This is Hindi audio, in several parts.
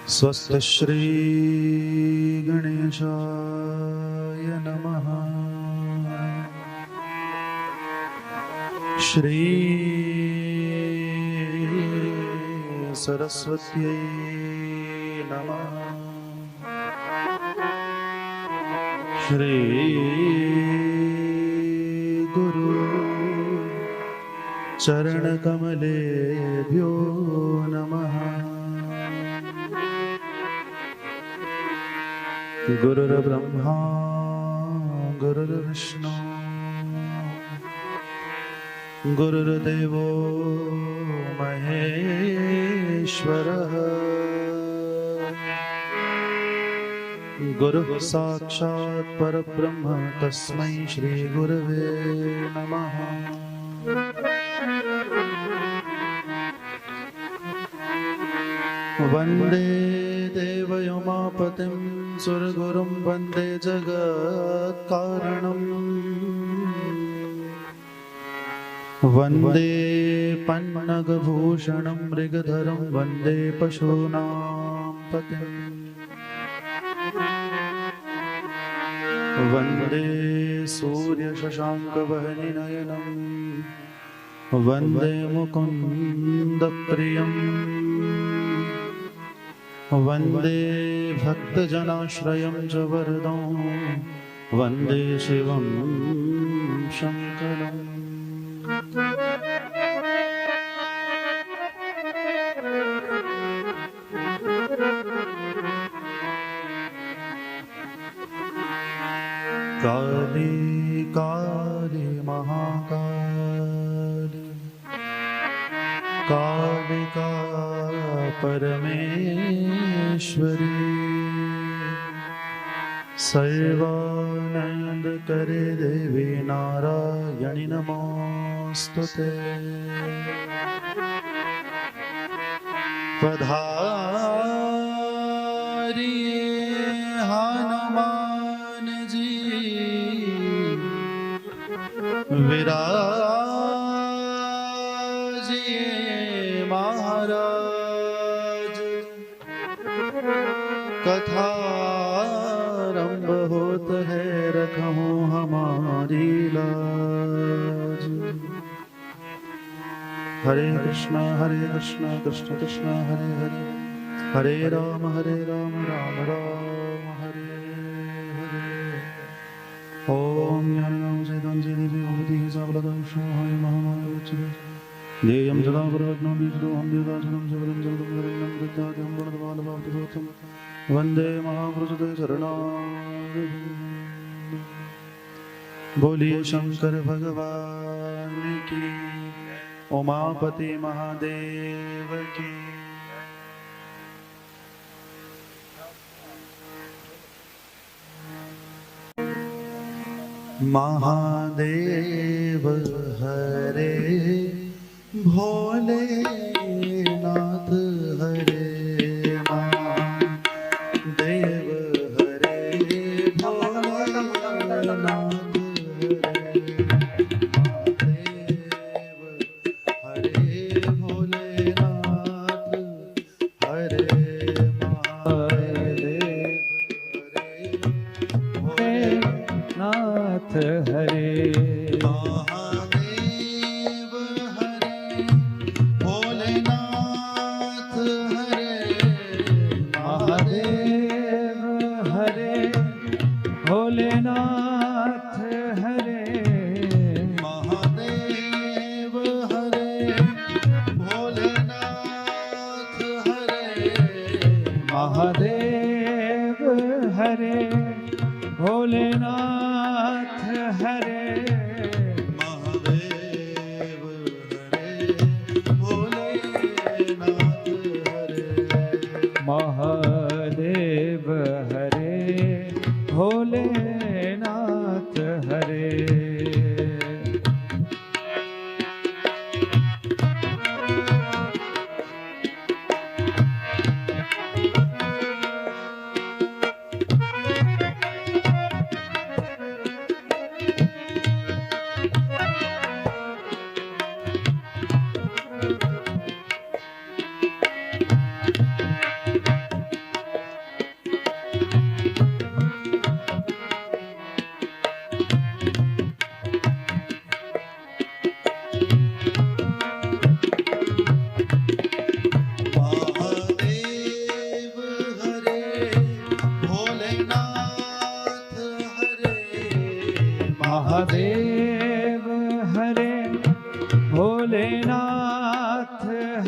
स्वस्ति श्री गणेशाय नमः। श्री सरस्वत्यै नमः। श्री गुरु चरण कमलेभ्यो नमः। गुरुर्ब्रह्मा गुरुर्विष्णु गुरुर्देवो महेश्वरः। गुरुः साक्षात् परब्रह्म तस्मै श्री गुरवे नमः। वन्दे देवयोमापतिं सुरगुरुं वन्दे जगत्कारणम्। वन्दे पन्नगभूषणं मृगधरं वन्दे पशूनां पतिम्। वन्दे सूर्यशशाङ्कवह्निनयनं वन्दे मुकुन्दप्रियम्। वन्दे भक्तजनाश्रयं च वरदं वन्दे शिवं शङ्करम्। काली काली महाकाली कालिका परमेश्वरी। सर्वानंद करे देवी नारायणि नमोस्तुते। पधारिए हनुमान जी विराजिए महाराज। कथारंभ होत है रखूं हमारी लाज। हरे कृष्णा कृष्ण कृष्ण हरे हरे, हरे राम राम राम हरे हरे। ओम ज्ञानं चैतन्य विभूति सबलदंशो हरि महामायुच्यते। ध्येयं सदा गुरुरत्नं बीजरूपं देवदासनं सबलं जगदं हरिणं दत्तात्यं गुणधर्मालभावतिभूतं वन्दे महापुरुषते शरणागतम्। बोलिए शंकर भगवान की, उमापति महादेव की। महादेव हरे भोलेनाथ हरे, महादेव हरे भोलेनाथ हरे। महादेव हरे भोलेनाथ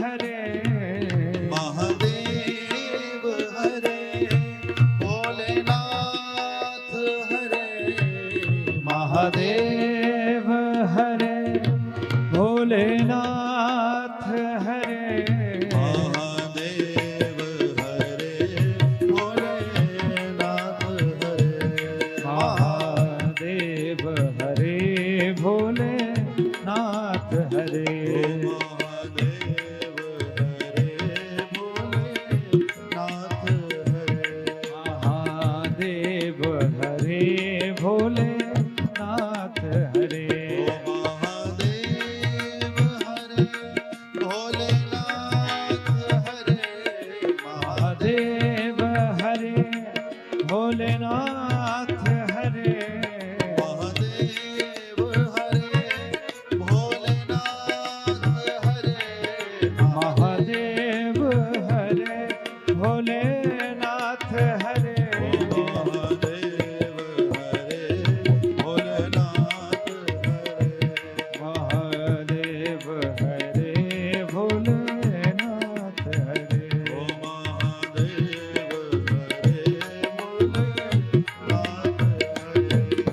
हरे महादेव हरे भोलेनाथ हरे महादेव हरे भोलेनाथ हरे महादेव हरे भोलेनाथ हरे महादेव हरे भोलेनाथ हरे महादेव हरे भोलेनाथ हरे महादेव हरे भोलेनाथ हरे महादेव हरे भोलेनाथ हरे महादेव हरे भोलेनाथ हरे महादेव हरे भोलेनाथ हरे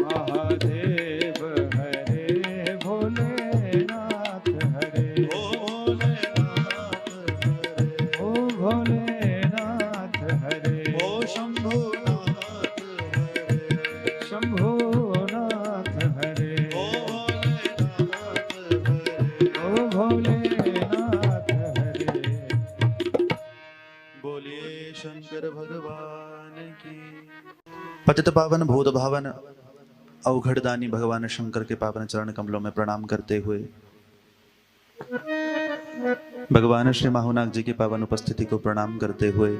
महादेव हरे भोलेनाथ हरे ओ भोलेनाथ हरे ओ भोलेनाथ हरे ओ शंभुनाथ हरे शंभुनाथ हरे ओ भोलेनाथ हरे ओ भोलेनाथ हरे बोलिए शंकर भगवान की। पतित पावन भूत भावन अवघड़दानी भगवान शंकर के पावन चरण कमलों में प्रणाम करते हुए भगवान श्री माहुनाग जी की पावन उपस्थिति को प्रणाम करते हुए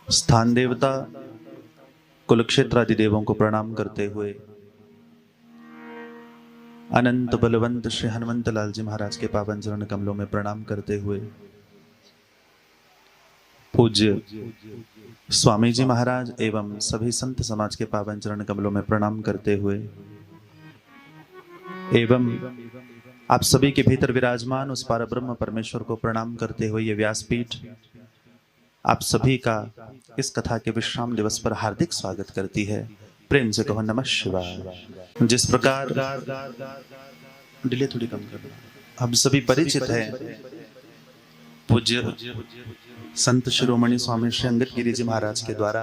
स्थान देवता कुलक्षेत्र आदि देवों को प्रणाम करते हुए अनंत बलवंत श्री हनुमंत लाल जी महाराज के पावन चरण कमलों में प्रणाम करते हुए पूज्य स्वामी जी महाराज एवं सभी संत समाज के पावन चरण कमलों में प्रणाम करते हुए एवं आप सभी के भीतर विराजमान उस पारब्रह्म परमेश्वर को प्रणाम करते हुए ये व्यासपीठ आप सभी का इस कथा के विश्राम दिवस पर हार्दिक स्वागत करती है। प्रेम से कहो नमः शिवाय। जिस प्रकार डिले थोड़ी कम कर दो, हम सभी परिचित हैं पूज्य संत शिरोमणि स्वामी श्री अंगद गिरी जी महाराज के द्वारा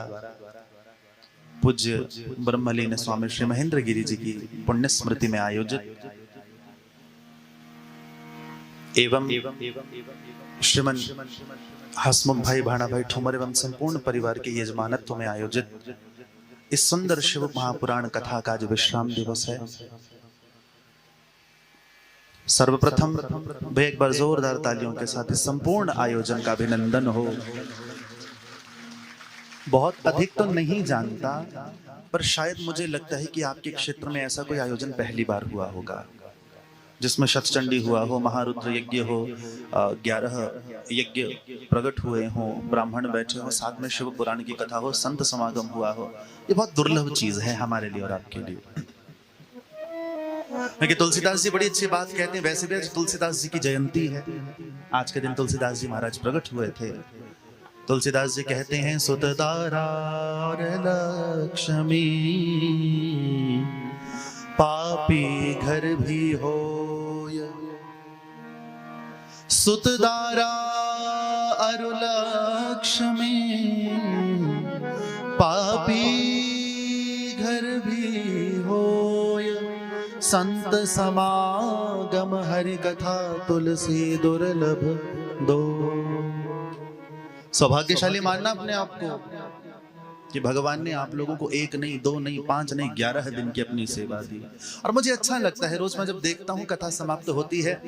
पूज्य ब्रह्मलीन स्वामी श्री महेंद्र गिरी जी की पुण्य स्मृति में आयोजित एवं श्रीमन हसमुख भाई भाणा भाई ठुमर एवं संपूर्ण परिवार के यजमानत्व में आयोजित इस सुंदर शिव महापुराण कथा का जो विश्राम दिवस है, सर्वप्रथम भाई एक बार जोरदार तालियों के साथ इस संपूर्ण आयोजन का अभिनंदन हो। बहुत अधिक तो नहीं जानता, पर शायद मुझे लगता है कि आपके क्षेत्र में ऐसा कोई आयोजन पहली बार हुआ होगा जिसमें शतचंडी हुआ हो, महारुद्र यज्ञ हो, 11 यज्ञ प्रकट हुए हों, ब्राह्मण बैठे हो, साथ में शिव पुराण की कथा हो, संत समागम हुआ हो। ये बहुत दुर्लभ चीज है हमारे लिए और आपके लिए। कि तुलसीदास जी बड़ी अच्छी बात कहते हैं। वैसे भी तुलसीदास जी की जयंती है, आज के दिन तुलसीदास जी महाराज प्रकट हुए थे। तुलसीदास जी कहते हैं सुतदारा और लक्ष्मी पापी घर भी हो, सुतदारा अरु लक्ष्मी पापी घर भी हो, संत समागम हरि कथा तुलसी दुर्लभ दो। सौभाग्यशाली मानना अपने आप को कि भगवान ने आप लोगों को 1 नहीं 2 नहीं 5 नहीं 11 दिन की अपनी सेवा दी। और मुझे अच्छा लगता है, रोज मैं जब देखता हूँ कथा समाप्त होती है,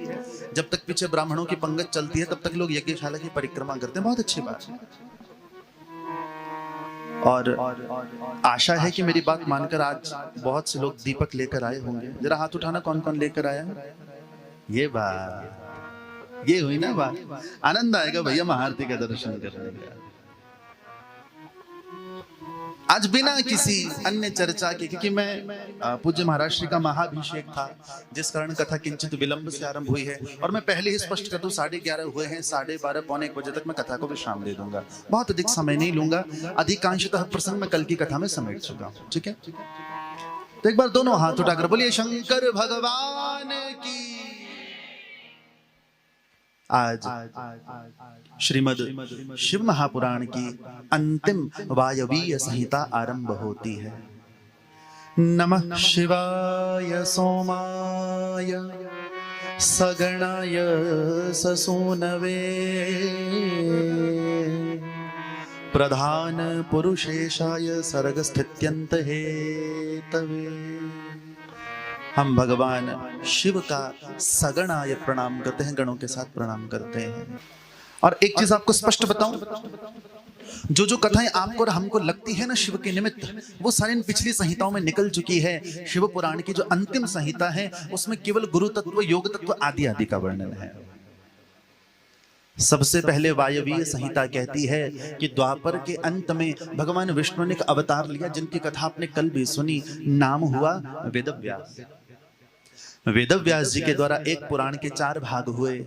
जब तक पीछे ब्राह्मणों की पंगत चलती है तब तक लोग यज्ञशाला की परिक्रमा करते हैं। बहुत अच्छी बात है और आशा है कि मेरी बात मानकर आज बहुत से लोग दीपक लेकर आए होंगे। जरा हाथ उठाना, कौन कौन लेकर आया? ये बात, ये हुई ना बात। आनंद आएगा भैया महाआरती का दर्शन करने का। आज बिना किसी अन्य चर्चा के, क्योंकि मैं पूज्य महाराज श्री का महाभिषेक था, जिस कारण कथा किंचित विलंब से आरंभ हुई है, और मैं पहले ही स्पष्ट कर दूं 11:30 हुए हैं, 12:30 पौने 1 बजे तक मैं कथा को विश्राम दे दूंगा, बहुत अधिक समय नहीं लूंगा। अधिकांशतः प्रसंग मैं कल की कथा में समेट चुका हूं, ठीक है। तो एक बार दोनों हाथ उठाकर बोलिए शंकर भगवान की। आज श्रीमद् शिव महापुराण की अंतिम वायवीय संहिता आरंभ होती है। नमः शिवाय सोमाय सगणाय ससूनवे प्रधान पुरुषेशाय सर्गस्थित्यंत हेतवे। हम भगवान शिव का सगणाय प्रणाम करते हैं, गणों के साथ प्रणाम करते हैं। और एक चीज आपको स्पष्ट बताऊं, जो कथाएं आपको और हमको लगती है ना शिव के निमित्त, वो सारी इन पिछली संहिताओं में निकल चुकी है। शिव पुराण की जो अंतिम संहिता है उसमें केवल गुरु तत्व, योग तत्व आदि आदि का वर्णन है। सबसे पहले वायवीय संहिता कहती है कि द्वापर के अंत में भगवान विष्णु ने एक अवतार लिया, जिनकी कथा आपने कल भी सुनी। नाम हुआ वेदव्यास। वेदव्यास जी के द्वारा एक पुराण के 4 भाग हुए,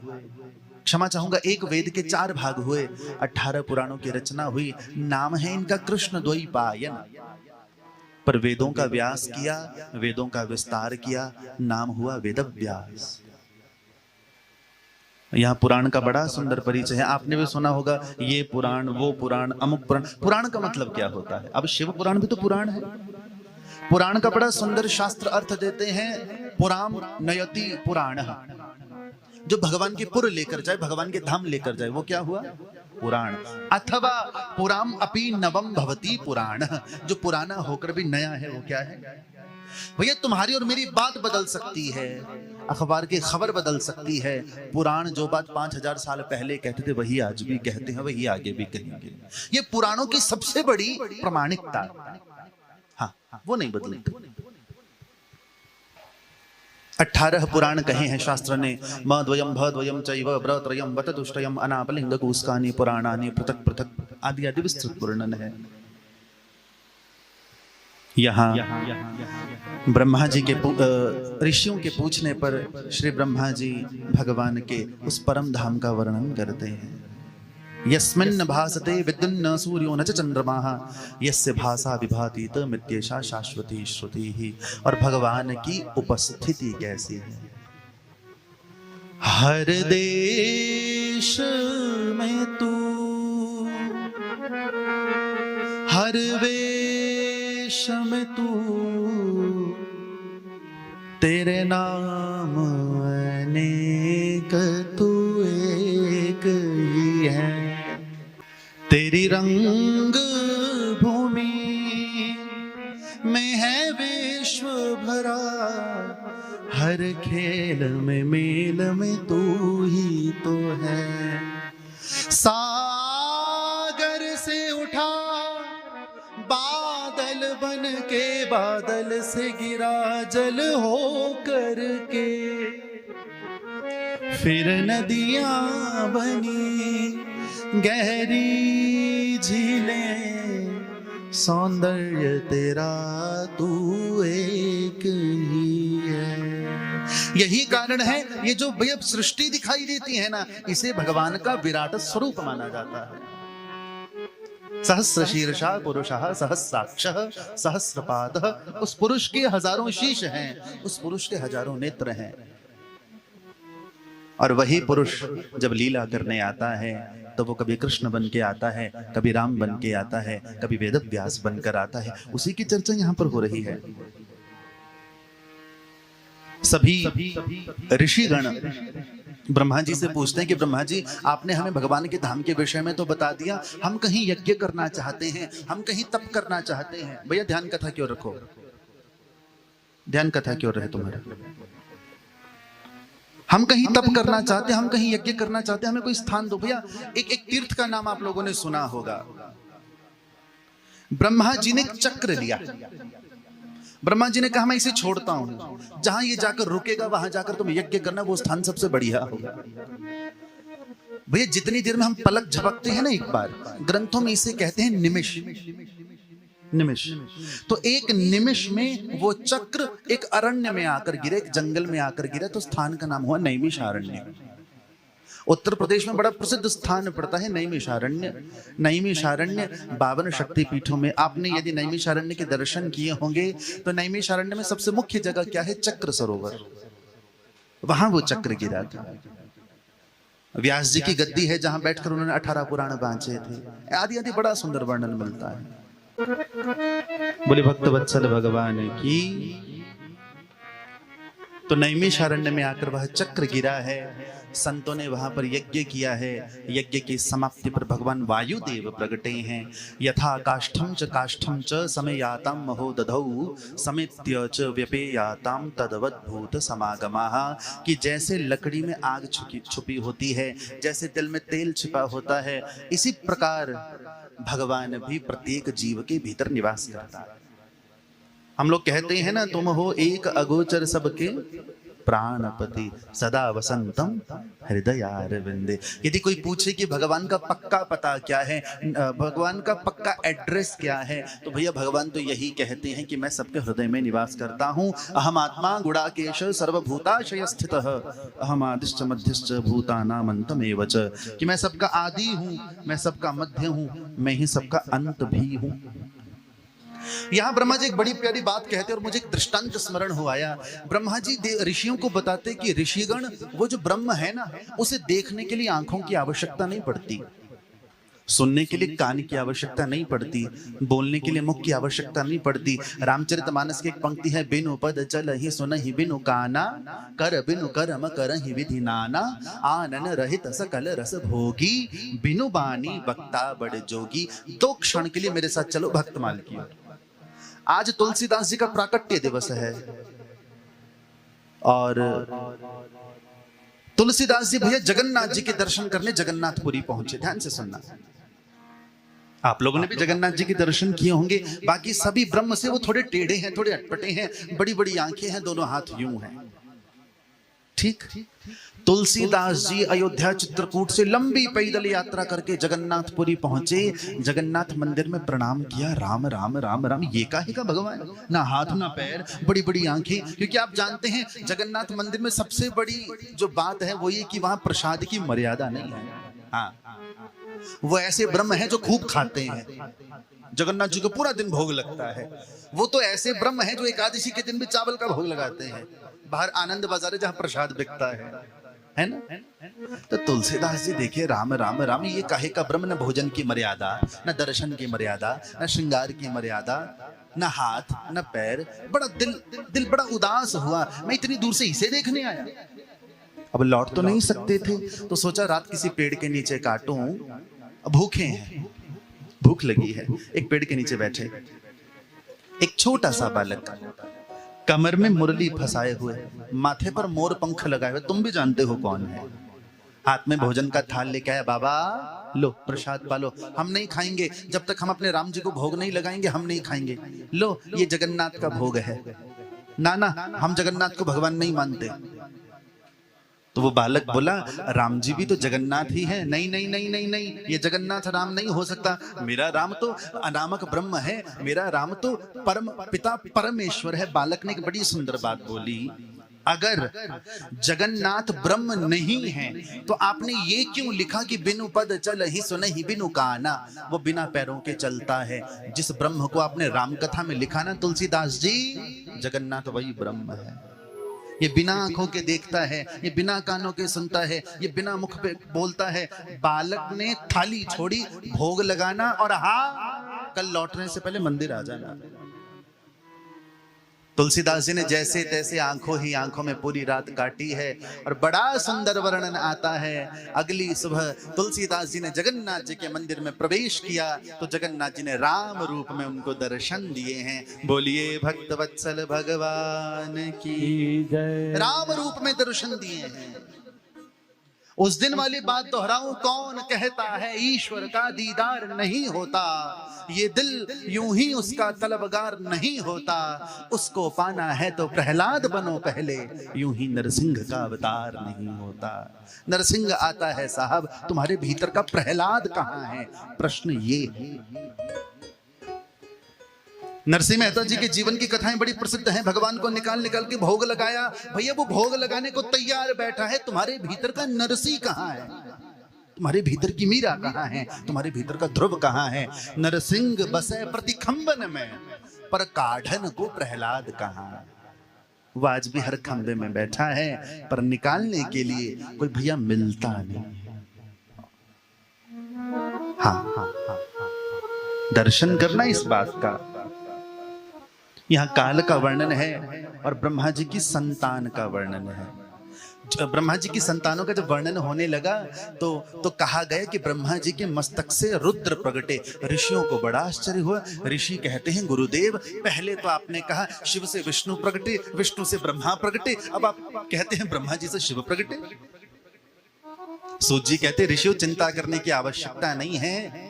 क्षमा चाहूंगा, एक वेद के 4 भाग हुए, 18 पुराणों की रचना हुई। नाम है इनका कृष्णद्वैपायन। पर वेदों का व्यास किया, वेदों का विस्तार किया, नाम हुआ वेदव्यास। यहाँ पुराण का बड़ा सुंदर परिचय है। आपने भी सुना होगा ये पुराण, वो पुराण, अमुक पुराण। पुराण का मतलब क्या होता है? अब शिव पुराण भी तो पुराण है। पुराण का बड़ा सुंदर शास्त्र अर्थ देते हैं, पुराम नयति पुराण। जो भगवान के पुर लेकर जाए, भगवान के धाम लेकर जाए, वो क्या हुआ? पुराण। अथवा पुराम अपि नवम भवति पुराण। जो पुराना होकर भी नया है, वो क्या है? भैया तुम्हारी और मेरी बात बदल सकती है, अखबार की खबर बदल सकती है। पुराण जो बात 5000 साल पहले कहते थे, वही आज भी कहते हैं, वही आगे भी कहेंगे। ये पुराणों की सबसे बड़ी प्रमाणिकता। हाँ, वो नहीं बदलती। 18 पुराण कहे हैं शास्त्र ने। मद्वयम भद्वयम चैव ब्रत्रयम वततुष्टयम अनापलिंग कूस्कानि पुराणानि पृथक पृथक आदि आदि विस्तृत वर्णन है। यहाँ ब्रह्मा जी के ऋषियों के पूछने पर श्री ब्रह्मा जी भगवान के उस परम धाम का वर्णन करते हैं। यस्मिन् भासते विद्युन्न सूर्यो न च चंद्रमाः यस्य भासा विभाति तमित्येषा शाश्वती श्रुति। और भगवान की उपस्थिति कैसी है? हर देश में तू, हर वेश में तू, तेरे नाम अनेक तू एक ही है। तेरी रंग भूमि में है विश्व भरा, हर खेल में मेल में तू ही तो है। सागर से उठा बादल बन के, बादल से गिरा जल हो करके, फिर नदियां बनी गहरी झीलें, सौंदर्य तेरा तू एक ही है। यही कारण है ये जो बेअब सृष्टि दिखाई देती है ना, इसे भगवान का विराट स्वरूप माना जाता है। सहस्र शीर्षा पुरुषः सहस्राक्षः सहस्रपादः। उस पुरुष के हजारों शीश हैं, उस पुरुष के हजारों नेत्र हैं। और वही पुरुष जब लीला करने आता है तो वो कभी कृष्ण बन के आता है, कभी राम बन के आता है, कभी वेदव्यास बनकर आता है। उसी की चर्चा यहाँ पर हो रही है। सभी ऋषिगण ब्रह्मा जी से पूछते हैं कि ब्रह्मा जी, आपने हमें भगवान के धाम के विषय में तो बता दिया, हम कहीं यज्ञ करना चाहते हैं, हम कहीं तप करना चाहते हैं। भैया ध्यान कथा क्यों रखो, ध्यान कथा क्यों रहे तुम्हारा? हम कहीं तप करना चाहते हैं, हम कहीं यज्ञ करना चाहते हैं, हमें कोई स्थान दो। भैया एक तीर्थ का नाम आप लोगों ने सुना होगा। ब्रह्मा जी ने चक्र लिया, ब्रह्मा जी ने कहा मैं इसे छोड़ता हूं, जहां ये जाकर रुकेगा वहां जाकर तुम यज्ञ करना, वो स्थान सबसे बढ़िया होगा। भैया जितनी देर में हम पलक झपकते हैं ना एक बार, ग्रंथों में इसे कहते हैं निमिष। निमिष। तो एक निमिष में वो चक्र एक अरण्य में आकर गिरे, एक जंगल में आकर गिरे, तो स्थान का नाम हुआ नैमिषारण्य। उत्तर प्रदेश में बड़ा प्रसिद्ध स्थान पड़ता है नैमिषारण्य। नैमिषारण्य 52 शक्तिपीठों में आपने यदि नैमिषारण्य के दर्शन किए होंगे तो नैमिषारण्य में सबसे मुख्य जगह क्या है? चक्र सरोवर। वहां वो चक्र गिरा था। व्यास जी की गद्दी है जहां बैठकर उन्होंने 18 पुराण बांचे थे। आदि आदि बड़ा सुंदर वर्णन मिलता है। बोले भक्त वत्सल भगवान की। तो नैमिषारण्य में आकर वह चक्र गिरा है। संतों ने वहां पर यज्ञ किया है। यज्ञ की समाप्ति पर भगवान वायुदेव प्रगटे हैं। यथा काष्ठम च समयाताम महोदधौ समेत्य च व्यपेयाताम तदवद्भूत समागमाः। कि जैसे लकड़ी में आग छुपी होती है, जैसे तिल में तेल छिपा होता है, इसी प्रकार भगवान भी प्रत्येक जीव के भीतर निवास करता है। हम लोग कहते हैं ना, तुम हो एक अगोचर सबके प्राणपति सदा वसंतम हृदयारविंदे। यदि कोई पूछे कि भगवान का पक्का पता क्या है, भगवान का पक्का एड्रेस क्या है, तो भैया भगवान तो यही कहते हैं कि मैं सबके हृदय में निवास करता हूँ। अहम आत्मा गुणाकेश सर्वभूताशय स्थितः अहम आदिश्च मध्यश्च भूतानामन्तमेव च। कि मैं सबका आदि हूँ, मैं सबका मध्य हूँ, मैं ही सबका अंत भी हूँ। यहां ब्रह्मा जी एक बड़ी प्यारी बात कहते हैं और मुझे एक दृष्टांत स्मरण हो आया। ब्रह्मा जी ऋषियों को बताते कि ऋषिगण वो जो ब्रह्म है ना, उसे देखने के लिए आंखों की आवश्यकता नहीं पड़ती, सुनने के लिए कान की आवश्यकता नहीं पड़ती, बोलने के लिए मुख की आवश्यकता नहीं पड़ती। रामचरितमानस की एक पंक्ति है, बिनु पद चल ही सुन ही बिनु काना, कर बिनु कर्म कर ही विधि नाना, आनन रहित सकल रस भोगी, बिनु बानी वक्ता बड़ जोगी। 2 क्षण के लिए मेरे साथ चलो भक्तमाल की। आज तुलसीदास जी का प्राकट्य दिवस है और तुलसीदास जी भैया जगन्नाथ जी के दर्शन करने जगन्नाथपुरी पहुंचे। ध्यान से सुनना, आप लोगों ने भी जगन्नाथ जी के दर्शन किए होंगे। बाकी सभी ब्रह्म से वो थोड़े टेढ़े हैं, थोड़े अटपटे हैं, बड़ी बड़ी आंखें हैं, दोनों हाथ यूं हैं। ठीक। तुलसीदास जी अयोध्या चित्रकूट से लंबी पैदल यात्रा करके जगन्नाथपुरी पहुंचे। जगन्नाथ मंदिर में प्रणाम किया। राम राम राम राम, ये काहे का भगवान, ना हाथ ना पैर, बड़ी बड़ी आंखें। क्योंकि आप जानते हैं जगन्नाथ मंदिर में सबसे बड़ी जो बात है वो ये कि वहां प्रसाद की मर्यादा नहीं है। हाँ, वो ऐसे ब्रह्म हैं जो खूब खाते हैं। जगन्नाथ जी को पूरा दिन भोग लगता है। वो तो ऐसे ब्रह्म हैं जो एकादशी के दिन भी चावल का भोग लगाते हैं। बाहर आनंद बाजार है जहां प्रसाद बिकता है ना। तो तुलसीदास जी देखिए, राम राम राम, ये काहे का ब्रह्म, न भोजन की मर्यादा, न दर्शन की मर्यादा, न श्रृंगार की मर्यादा, न हाथ न पैर। बड़ा दिल बड़ा उदास हुआ। मैं इतनी दूर से इसे देखने आया। अब लौट तो नहीं सकते थे, तो सोचा रात किसी पेड़ के नीचे काटूं। भूखे हैं, भूख लगी है। एक पेड़ के नीचे बैठे एक छोटा सा बालक, कमर में मुरली फंसाए हुए, माथे पर मोर पंख लगाए हुए, तुम भी जानते हो कौन है। हाथ में भोजन का थाल लेके आया। बाबा लो प्रसाद पालो। हम नहीं खाएंगे जब तक हम अपने राम जी को भोग नहीं लगाएंगे, हम नहीं खाएंगे। लो ये जगन्नाथ का भोग है। ना हम जगन्नाथ को भगवान नहीं मानते। तो वो बालक बोला, राम जी भी तो जगन्नाथ ही है। नहीं नहीं नहीं नहीं नहीं, ये जगन्नाथ राम नहीं हो सकता। मेरा राम तो अनामक ब्रह्म है, मेरा राम तो परम पिता परमेश्वर है। बालक ने एक बड़ी सुंदर बात बोली, अगर जगन्नाथ ब्रह्म नहीं है तो आपने ये क्यों लिखा कि बिनु पद चल ही सुन ही बिनु काना। वो बिना पैरों के चलता है। जिस ब्रह्म को आपने राम कथा में लिखा ना तुलसीदास जी, जगन्नाथ वही ब्रह्म है। ये बिना आंखों के देखता है, ये बिना कानों के सुनता है, ये बिना मुख पे बोलता है। बालक ने थाली छोड़ी, भोग लगाना और हाँ, कल लौटने से पहले मंदिर आ जाना। तुलसीदास जी ने जैसे तैसे आंखों ही आंखों में पूरी रात काटी है और बड़ा सुंदर वर्णन आता है। अगली सुबह तुलसीदास जी ने जगन्नाथ जी के मंदिर में प्रवेश किया तो जगन्नाथ जी ने राम रूप में उनको दर्शन दिए हैं। बोलिए भक्त वत्सल भगवान की जय। राम रूप में दर्शन दिए हैं। उस दिन वाली बात दोहराऊं, कौन कहता है ईश्वर का दीदार नहीं होता। ये दिल यूं ही उसका तलबगार नहीं होता। उसको पाना है तो प्रहलाद बनो पहले, यूं ही नरसिंह का अवतार नहीं होता। नरसिंह आता है साहब, तुम्हारे भीतर का प्रहलाद कहां है? प्रश्न ये है। नरसिंह मेहता जी के जीवन की कथाएं बड़ी प्रसिद्ध हैं। भगवान को निकाल निकाल के भोग लगाया। भैया वो भोग लगाने को तैयार बैठा है, तुम्हारे भीतर का नरसिंह कहाँ है? तुम्हारे भीतर की मीरा कहाँ है? तुम्हारे भीतर का ध्रुव कहाँ है? नरसिंह बसे प्रतिखंबन में, पर काढ़न को प्रहलाद कहाँ? वो आज भी हर खंबे में बैठा है, पर निकालने के लिए कोई भैया मिलता नहीं। हाँ, दर्शन करना इस बात का। यहाँ काल का वर्णन है और ब्रह्मा जी की संतान का वर्णन है। ब्रह्मा जी की संतानों का जब वर्णन होने लगा तो कहा गया कि ब्रह्मा जी के मस्तक से रुद्र प्रगटे। ऋषियों को बड़ा आश्चर्य हुआ। ऋषि कहते हैं, गुरुदेव पहले तो आपने कहा शिव से विष्णु प्रगटे, विष्णु से ब्रह्मा प्रगटे, अब आप कहते हैं ब्रह्मा जी से शिव प्रगटे। सूत जी कहते, ऋषियों चिंता करने की आवश्यकता नहीं है।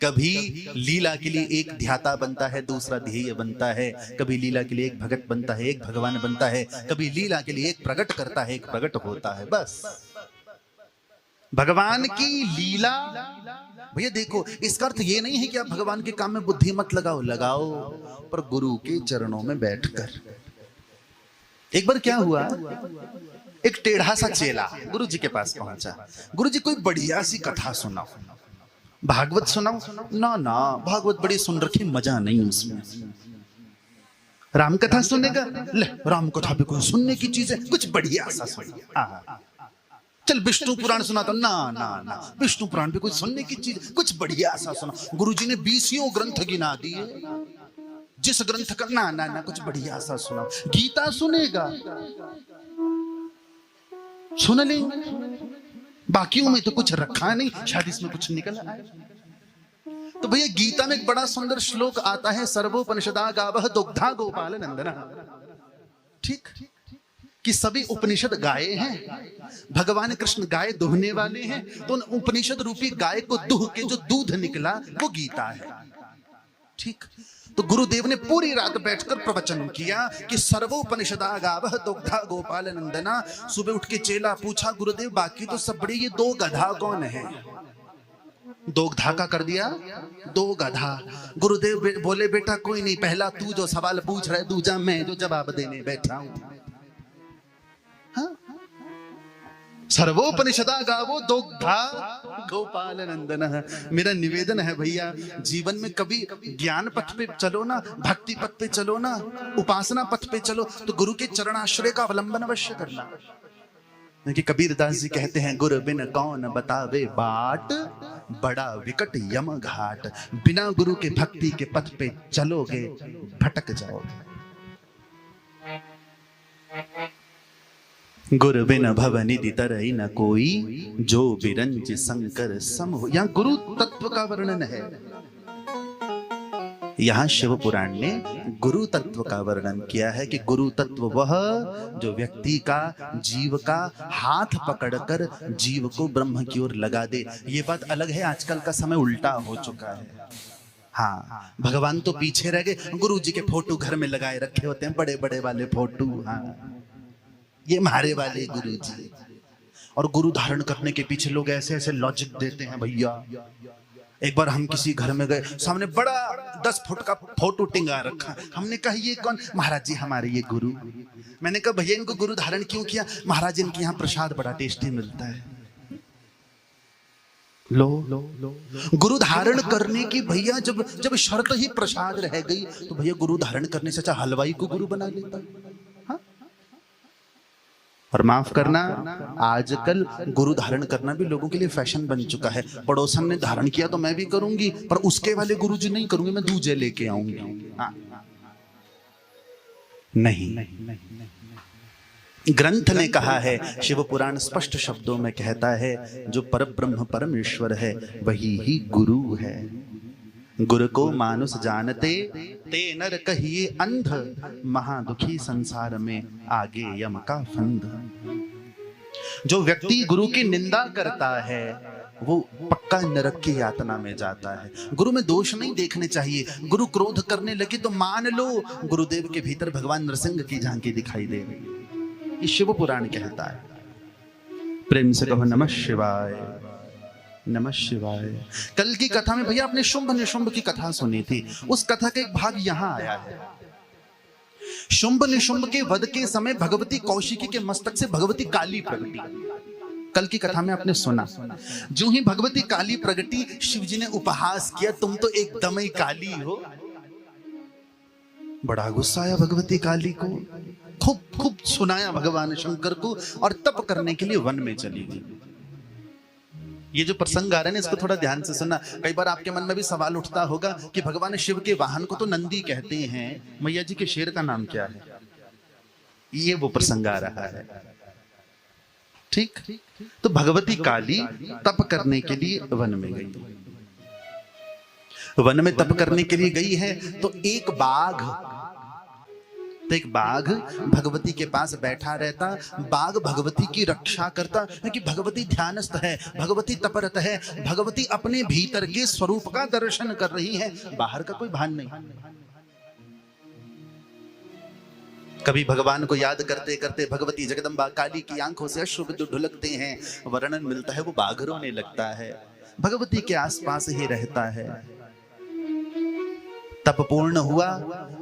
कभी लीला के लिए एक ध्याता बनता है, दूसरा ध्येय बनता है। कभी लीला के लिए एक भगत बनता है, एक भगवान बनता है। कभी लीला के लिए एक प्रकट करता है, एक प्रकट होता है। बस भगवान की लीला। भैया देखो, इसका अर्थ ये नहीं है कि आप भगवान के काम में बुद्धि मत लगाओ, पर गुरु के चरणों में बैठकर। एक बार क्या हुआ, एक टेढ़ा सा चेला गुरु जी के पास पहुंचा। गुरु जी कोई बढ़िया सी कथा सुनाओ, भागवत सुनाओ। ना ना, भागवत बड़ी सुन रखी, मजा नहीं उसमें। राम कथा सुनेगा? ले, राम कथा भी कोई सुनने की चीज है, कुछ बढ़िया सा सुन। चल विष्णु पुराण सुनाता। ना ना ना, विष्णु पुराण भी कुछ सुनने की चीज, कुछ बढ़िया सा सुना। गुरुजी ने 20 ग्रंथ गिना दिए, जिस ग्रंथ का ना ना ना कुछ बढ़िया सा सुना। गीता सुनेगा? सुन ले, बाकियों में तो कुछ रखा नहीं, शायद इसमें कुछ निकल आए। तो भैया गीता में एक बड़ा सुंदर श्लोक आता है, सर्वोपनिषदा गावः दुग्धा गोपाल नंदना। ठीक कि सभी उपनिषद गाय हैं, भगवान कृष्ण गाय दुहने वाले हैं। तो उन उपनिषद रूपी गाय को दुह के जो दूध निकला वो गीता है। ठीक, तो गुरुदेव ने पूरी रात बैठकर प्रवचन किया कि सर्वोपनिषदा गावः दुग्धा गोपाल नंदना। सुबह उठ के चेला पूछा, गुरुदेव बाकी तो सब बड़े, ये 2 गधा कौन है? 2 गधा का कर दिया, 2 गधा। गुरुदेव बोले, बेटा कोई नहीं, पहला तू जो सवाल पूछ रहा है, दूजा मैं जो जवाब देने बैठा हूं। सर्वोपनिषदा गावो दुग्धा गोपाल नंदन। मेरा निवेदन है भैया, जीवन में कभी ज्ञान पथ पे चलो ना, भक्ति पथ पे चलो ना, उपासना पथ पे चलो, तो गुरु के चरणाश्रय का अवलंबन अवश्य करना। क्योंकि कबीरदास जी कहते हैं, गुरु बिन कौन बतावे बाट, बड़ा विकट यम घाट। बिना गुरु के भक्ति के पथ पे चलोगे, भटक जाओगे। गुरु बिन भवनिधि तरई न कोई, जो बिरंज शंकर सम हो। यहाँ गुरु तत्व का वर्णन है। यहाँ शिव पुराण ने गुरु तत्व का वर्णन किया है कि गुरु तत्व वह जो व्यक्ति का, जीव का हाथ पकड़कर जीव को ब्रह्म की ओर लगा दे। ये बात अलग है, आजकल का समय उल्टा हो चुका है। हाँ, भगवान तो पीछे रह गए। गुरु जी के फोटो घर में लगाए रखे होते हैं, बड़े बड़े वाले फोटो। हाँ, ये मारे वाले गुरु जी। और गुरु धारण करने के पीछे लोग ऐसे ऐसे लॉजिक देते हैं भैया। एक बार हम किसी घर में गए, सामने बड़ा 10 फुट का फोटो टिंगा रखा। हमने कहा ये कौन? महाराज जी हमारे ये गुरु। मैंने कहा भैया इनको गुरु धारण क्यों किया? महाराज इनके यहाँ प्रसाद बड़ा टेस्टी मिलता है। लो गुरु धारण करने की भैया जब शर्त ही प्रसाद रह गई, तो भैया गुरु धारण करने से अच्छा हलवाई को गुरु बना लेता। और माफ करना, आजकल गुरु धारण करना भी लोगों के लिए फैशन बन चुका है। पड़ोसन ने धारण किया तो मैं भी करूंगी, पर उसके वाले गुरु जी नहीं करूंगी, मैं दूजे लेके आऊंगी। हाँ। नहीं, ग्रंथ ने कहा है, शिव पुराण स्पष्ट शब्दों में कहता है, जो परब्रह्म परमेश्वर है वही ही गुरु है। गुरु को मानुष जानते, ते नर कहिए अंध, महादुखी संसार में आगे यम का फंद। जो व्यक्ति गुरु की निंदा करता है वो पक्का नरक की यातना में जाता है। गुरु में दोष नहीं देखने चाहिए। गुरु क्रोध करने लगे तो मान लो गुरुदेव के भीतर भगवान नरसिंह की झांकी दिखाई दे रही। ये शिव पुराण कहता है। प्रेम से कहो नमः शिवाय। नमः शिवाय। कल की कथा में भैया आपने शुंभ निशुंभ की कथा सुनी थी, उस कथा का एक भाग यहां आया है। शुंभ निशुंभ के वध के समय भगवती कौशिकी के मस्तक से भगवती काली प्रगटी। कल की कथा में आपने सुना, जो ही भगवती काली प्रगटी शिव जी ने उपहास किया, तुम तो एकदम ही काली हो। बड़ा गुस्सा आया भगवती काली को, खूब खूब सुनाया भगवान शंकर को और तप करने के लिए वन में चली गई। ये जो प्रसंग आ रहा है ना, इसको थोड़ा ध्यान से सुनना। कई बार आपके मन में भी सवाल उठता होगा कि भगवान शिव के वाहन को तो नंदी कहते हैं, मैया जी के शेर का नाम क्या है? ये वो प्रसंग आ रहा है। ठीक, तो भगवती काली तप करने के लिए वन में गई। वन में तप करने के लिए गई है तो एक बाघ भगवती के पास बैठा रहता। बाघ भगवती की रक्षा करता, क्योंकि भगवती ध्यानस्थ है, भगवती तपरत है, भगवती अपने भीतर के स्वरूप का दर्शन कर रही है, बाहर का कोई भान नहीं। कभी भगवान को याद करते करते भगवती जगदम्बा काली की आंखों से अश्रु बिंदु ढुलकते हैं। वर्णन मिलता है वो बाघ रोने लगता है, भगवती के आसपास ही रहता है। तप पूर्ण हुआ,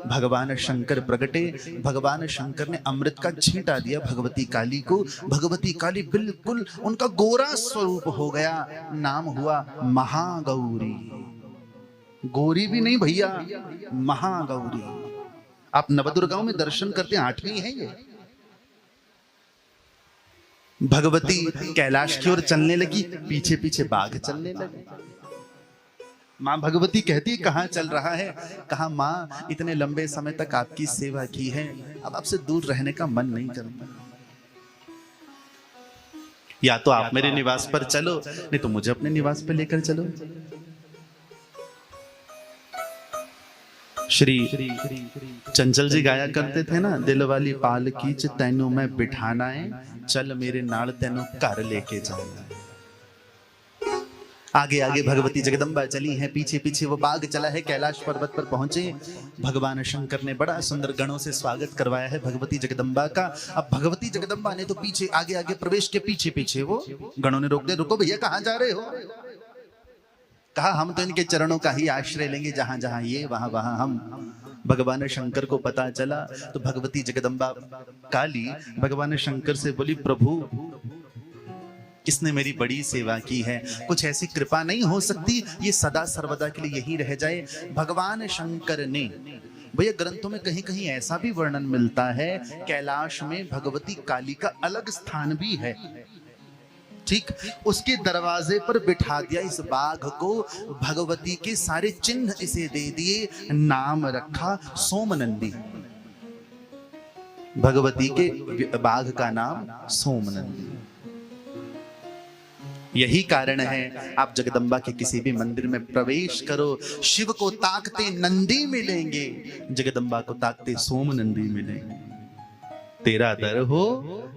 भगवान शंकर प्रगटे। भगवान शंकर ने अमृत का छींटा दिया भगवती काली को। भगवती काली बिल्कुल उनका गोरा स्वरूप हो गया। नाम हुआ महागौरी। गोरी भी नहीं भैया, महागौरी। आप नवदुर्गाओं में दर्शन करते हैं, 8वीं है ये। भगवती कैलाश की ओर चलने लगी, पीछे पीछे बाघ चलने लगे। मां भगवती कहती है कहां चल रहा है? कहा मां इतने लंबे समय तक आपकी सेवा की है, अब आपसे दूर रहने का मन नहीं करता। या तो आप मेरे निवास पर चलो, नहीं तो मुझे अपने निवास पर लेकर चलो। श्री चंचल जी गाया करते थे ना, दिल वाली पाल कीच तैनू मैं बिठाना है, चल मेरे नाल तैनू घर लेके जाना। आगे आगे भगवती जगदम्बा चली हैं, पीछे पीछे वो बाघ चला है। कैलाश पर्वत पर पहुंचे, भगवान शंकर ने बड़ा सुंदर गणों से स्वागत करवाया है भगवती जगदम्बा का। अब भगवती जगदम्बा ने तो पीछे आगे आगे प्रवेश के पीछे पीछे वो गणों ने रोक दिया, रुको भैया कहां जा रहे हो? कहा हम तो इनके चरणों का ही आश्रय लेंगे, जहां जहां ये वहां वहां हम। भगवान शंकर को पता चला तो भगवती जगदम्बा काली भगवान शंकर से बोली, प्रभु इसने मेरी बड़ी सेवा की है, कुछ ऐसी कृपा नहीं हो सकती ये सदा सर्वदा के लिए यही रह जाए? भगवान शंकर ने, भैया ग्रंथों में कहीं कहीं ऐसा भी वर्णन मिलता है, कैलाश में भगवती काली का अलग स्थान भी है। ठीक, उसके दरवाजे पर बिठा दिया इस बाघ को, भगवती के सारे चिन्ह इसे दे दिए, नाम रखा सोमनंदी। भगवती के बाघ का नाम सोमनंदी। यही कारण है आप जगदम्बा के किसी भी मंदिर में प्रवेश करो, शिव को ताकते नंदी मिलेंगे, जगदम्बा को ताकते सोम नंदी मिलेंगे। तेरा दर हो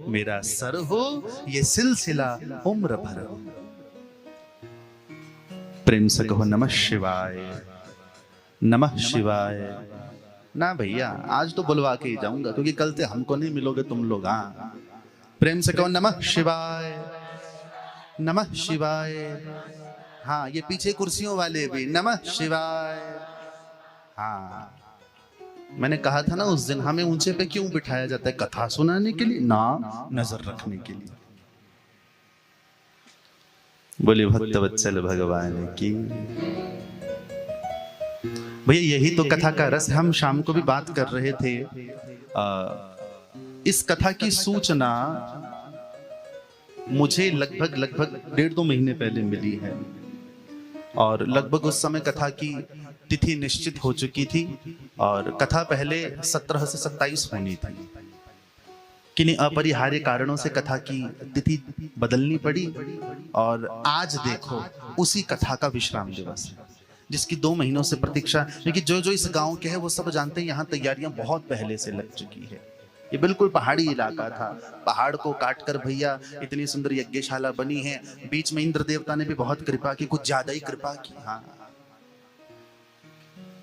मेरा सर हो, ये सिलसिला उम्र भर हो। प्रेम से कहो नमः शिवाय, नमः शिवाय। ना भैया आज तो बुलवा के ही जाऊंगा, क्योंकि कल से हमको नहीं मिलोगे तुम लोग। हाँ, प्रेम से कहो नमः शिवाय, नमः शिवाय। हाँ, ये पीछे कुर्सियों वाले भी नमः शिवाय। हाँ, मैंने कहा था ना उस दिन, हमें ऊंचे पे क्यों बिठाया जाता है? कथा सुनाने के लिए ना, नजर रखने के लिए। बोले भक्तवत्सल भगवान की। भैया यही तो कथा का रस। हम शाम को भी बात कर रहे थे, इस कथा की सूचना मुझे लगभग 1.5-2 महीने पहले मिली है, और लगभग उस समय कथा की तिथि निश्चित हो चुकी थी, और कथा पहले 17 से 27 होनी थी। किन्हीं अपरिहार्य कारणों से कथा की तिथि बदलनी पड़ी, और आज देखो उसी कथा का विश्राम दिवस है, जिसकी 2 महीनों से प्रतीक्षा। क्योंकि जो इस गांव के हैं वो सब जानते हैं, यहाँ तैयारियां बहुत पहले से लग चुकी है। ये बिल्कुल पहाड़ी इलाका था, पहाड़ को काटकर भैया इतनी सुंदर यज्ञशाला बनी है। बीच में इंद्र देवता ने भी बहुत कृपा की, कुछ ज्यादा ही कृपा की। हाँ,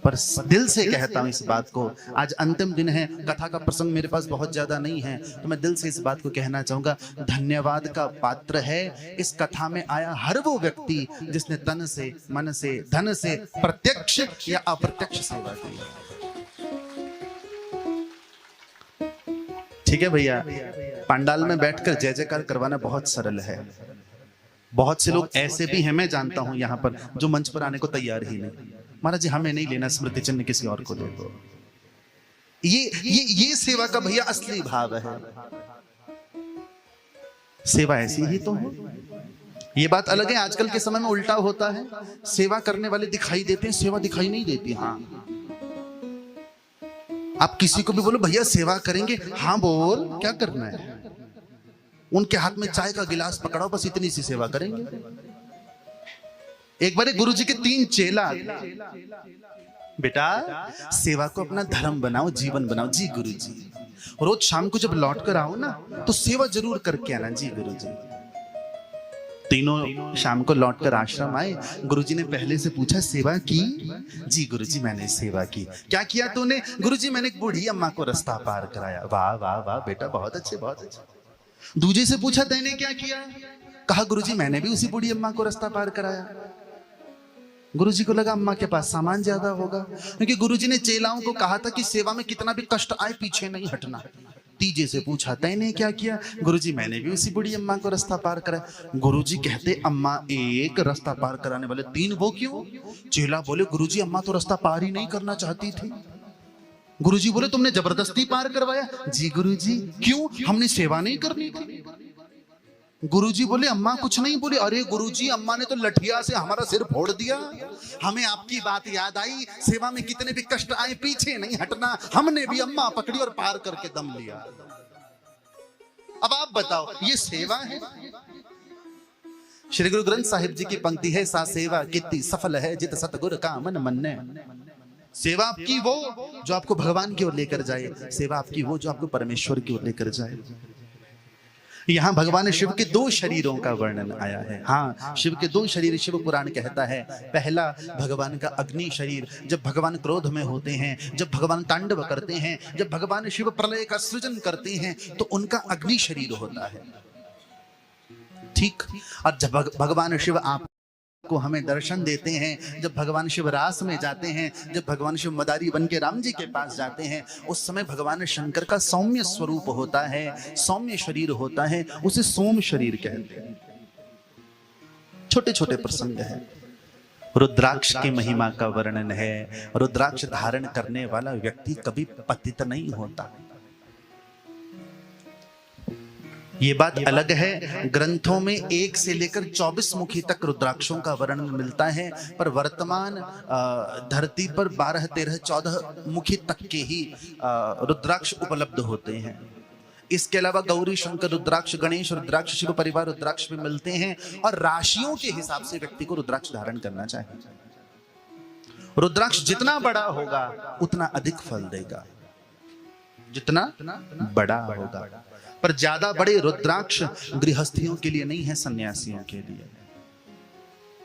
पर दिल से कहता हूं इस बात को। आज अंतिम दिन है, कथा का प्रसंग मेरे पास बहुत ज्यादा नहीं है, तो मैं दिल से इस बात को कहना चाहूंगा, धन्यवाद का पात्र है इस कथा में आया हर वो व्यक्ति जिसने तन से, मन से, धन से प्रत्यक्ष या अप्रत्यक्ष सेवा की। ठीक है भैया, पंडाल में बैठकर जय जयकार करवाना बहुत सरल है। बहुत से लोग ऐसे भी हैं, मैं जानता हूं यहां पर, जो मंच पर आने को तैयार ही नहीं। महाराज जी हमें नहीं लेना, स्मृति चिन्ह किसी और को दे दो। ये सेवा का भैया असली भाव है। सेवा ऐसी ही तो है। ये बात अलग है, आजकल के समय में उल्टा होता है, सेवा करने वाले दिखाई देते हैं, सेवा दिखाई नहीं देती। हाँ, आप किसी को भी बोलो भैया सेवा करेंगे, हाँ बोल, क्या करना है? उनके हाथ में चाय का गिलास पकड़ाओ, बस इतनी सी सेवा करेंगे। एक बार गुरुजी के 3 चेला, बेटा सेवा को अपना धर्म बनाओ, जीवन बनाओ। जी गुरुजी। रोज शाम को जब लौट कर आओ ना, तो सेवा जरूर करके आना। जी गुरुजी। तीनों शाम को लौटकर आश्रम आए। गुरुजी ने पहले से पूछा सेवा की? जी गुरुजी मैंने सेवा की। क्या किया तूने? गुरुजी मैंने एक बूढ़ी अम्मा को रास्ता पार कराया। वाह वाह वाह बेटा, बहुत अच्छे बहुत अच्छे। दूजे से पूछा तैने क्या किया? कहा गुरुजी मैंने भी उसी बूढ़ी अम्मा को रास्ता पार कराया। गुरुजी को लगा अम्मा के पास सामान ज्यादा होगा, क्योंकि गुरुजी ने चेलाओं को कहा था कि सेवा में कितना भी कष्ट आए पीछे नहीं हटना। तीजे से पूछा तैने क्या किया? गुरुजी मैंने भी उसी बूढ़ी अम्मा को रास्ता पार कराया। गुरुजी कहते अम्मा एक, रास्ता पार कराने वाले 3, वो क्यों? चेला बोले गुरुजी अम्मा तो रास्ता पार ही नहीं करना चाहती थी। गुरुजी बोले तुमने जबरदस्ती पार करवाया? जी गुरुजी। क्यों? हमने सेवा नहीं करनी थी। गुरुजी बोले अम्मा कुछ नहीं बोली। अरे गुरुजी अम्मा ने तो लठिया से हमारा सिर फोड़ दिया। हमें आपकी बात याद आई, सेवा में कितने भी कष्ट आए पीछे नहीं हटना। हमने भी अम्मा पकड़ी और पार करके दम लिया। अब आप बताओ ये सेवा है? श्री गुरु ग्रंथ साहिब जी की पंक्ति है, सा सेवा कितनी सफल है जित सतगुर का मन मन्ने। सेवा आपकी वो जो आपको भगवान की ओर लेकर जाए, सेवा आपकी वो जो आपको परमेश्वर की ओर लेकर जाए। यहाँ भगवान शिव के 2 शरीरों का वर्णन आया है। हाँ, शिव के 2 शरीर शिव पुराण कहता है। पहला भगवान का अग्नि शरीर, जब भगवान क्रोध में होते हैं, जब भगवान तांडव करते हैं, जब भगवान शिव प्रलय का सृजन करते हैं, तो उनका अग्नि शरीर होता है। ठीक। और जब भगवान शिव आप को हमें दर्शन देते हैं, जब भगवान शिव रास में जाते हैं, जब भगवान शिव मदारी बन के राम जी के पास जाते हैं, उस समय भगवान शंकर का सौम्य स्वरूप होता है, सौम्य शरीर होता है, उसे सोम शरीर कहते हैं। छोटे छोटे प्रसंग है। रुद्राक्ष की महिमा का वर्णन है। रुद्राक्ष धारण करने वाला व्यक्ति कभी पतित नहीं होता। ये बात अलग है, ग्रंथों में 1 से लेकर 24 मुखी तक रुद्राक्षों का वर्णन मिलता है, पर वर्तमान धरती पर 12, 13, 14 मुखी तक के ही रुद्राक्ष उपलब्ध होते हैं। इसके अलावा गौरी शंकर रुद्राक्ष, गणेश रुद्राक्ष, शिव परिवार रुद्राक्ष भी मिलते हैं, और राशियों के हिसाब से व्यक्ति को रुद्राक्ष धारण करना चाहिए। रुद्राक्ष जितना बड़ा होगा उतना अधिक फल देगा, जितना बड़ा होगा। पर ज्यादा बड़े रुद्राक्ष गृहस्थियों के लिए नहीं है, सन्यासियों के लिए।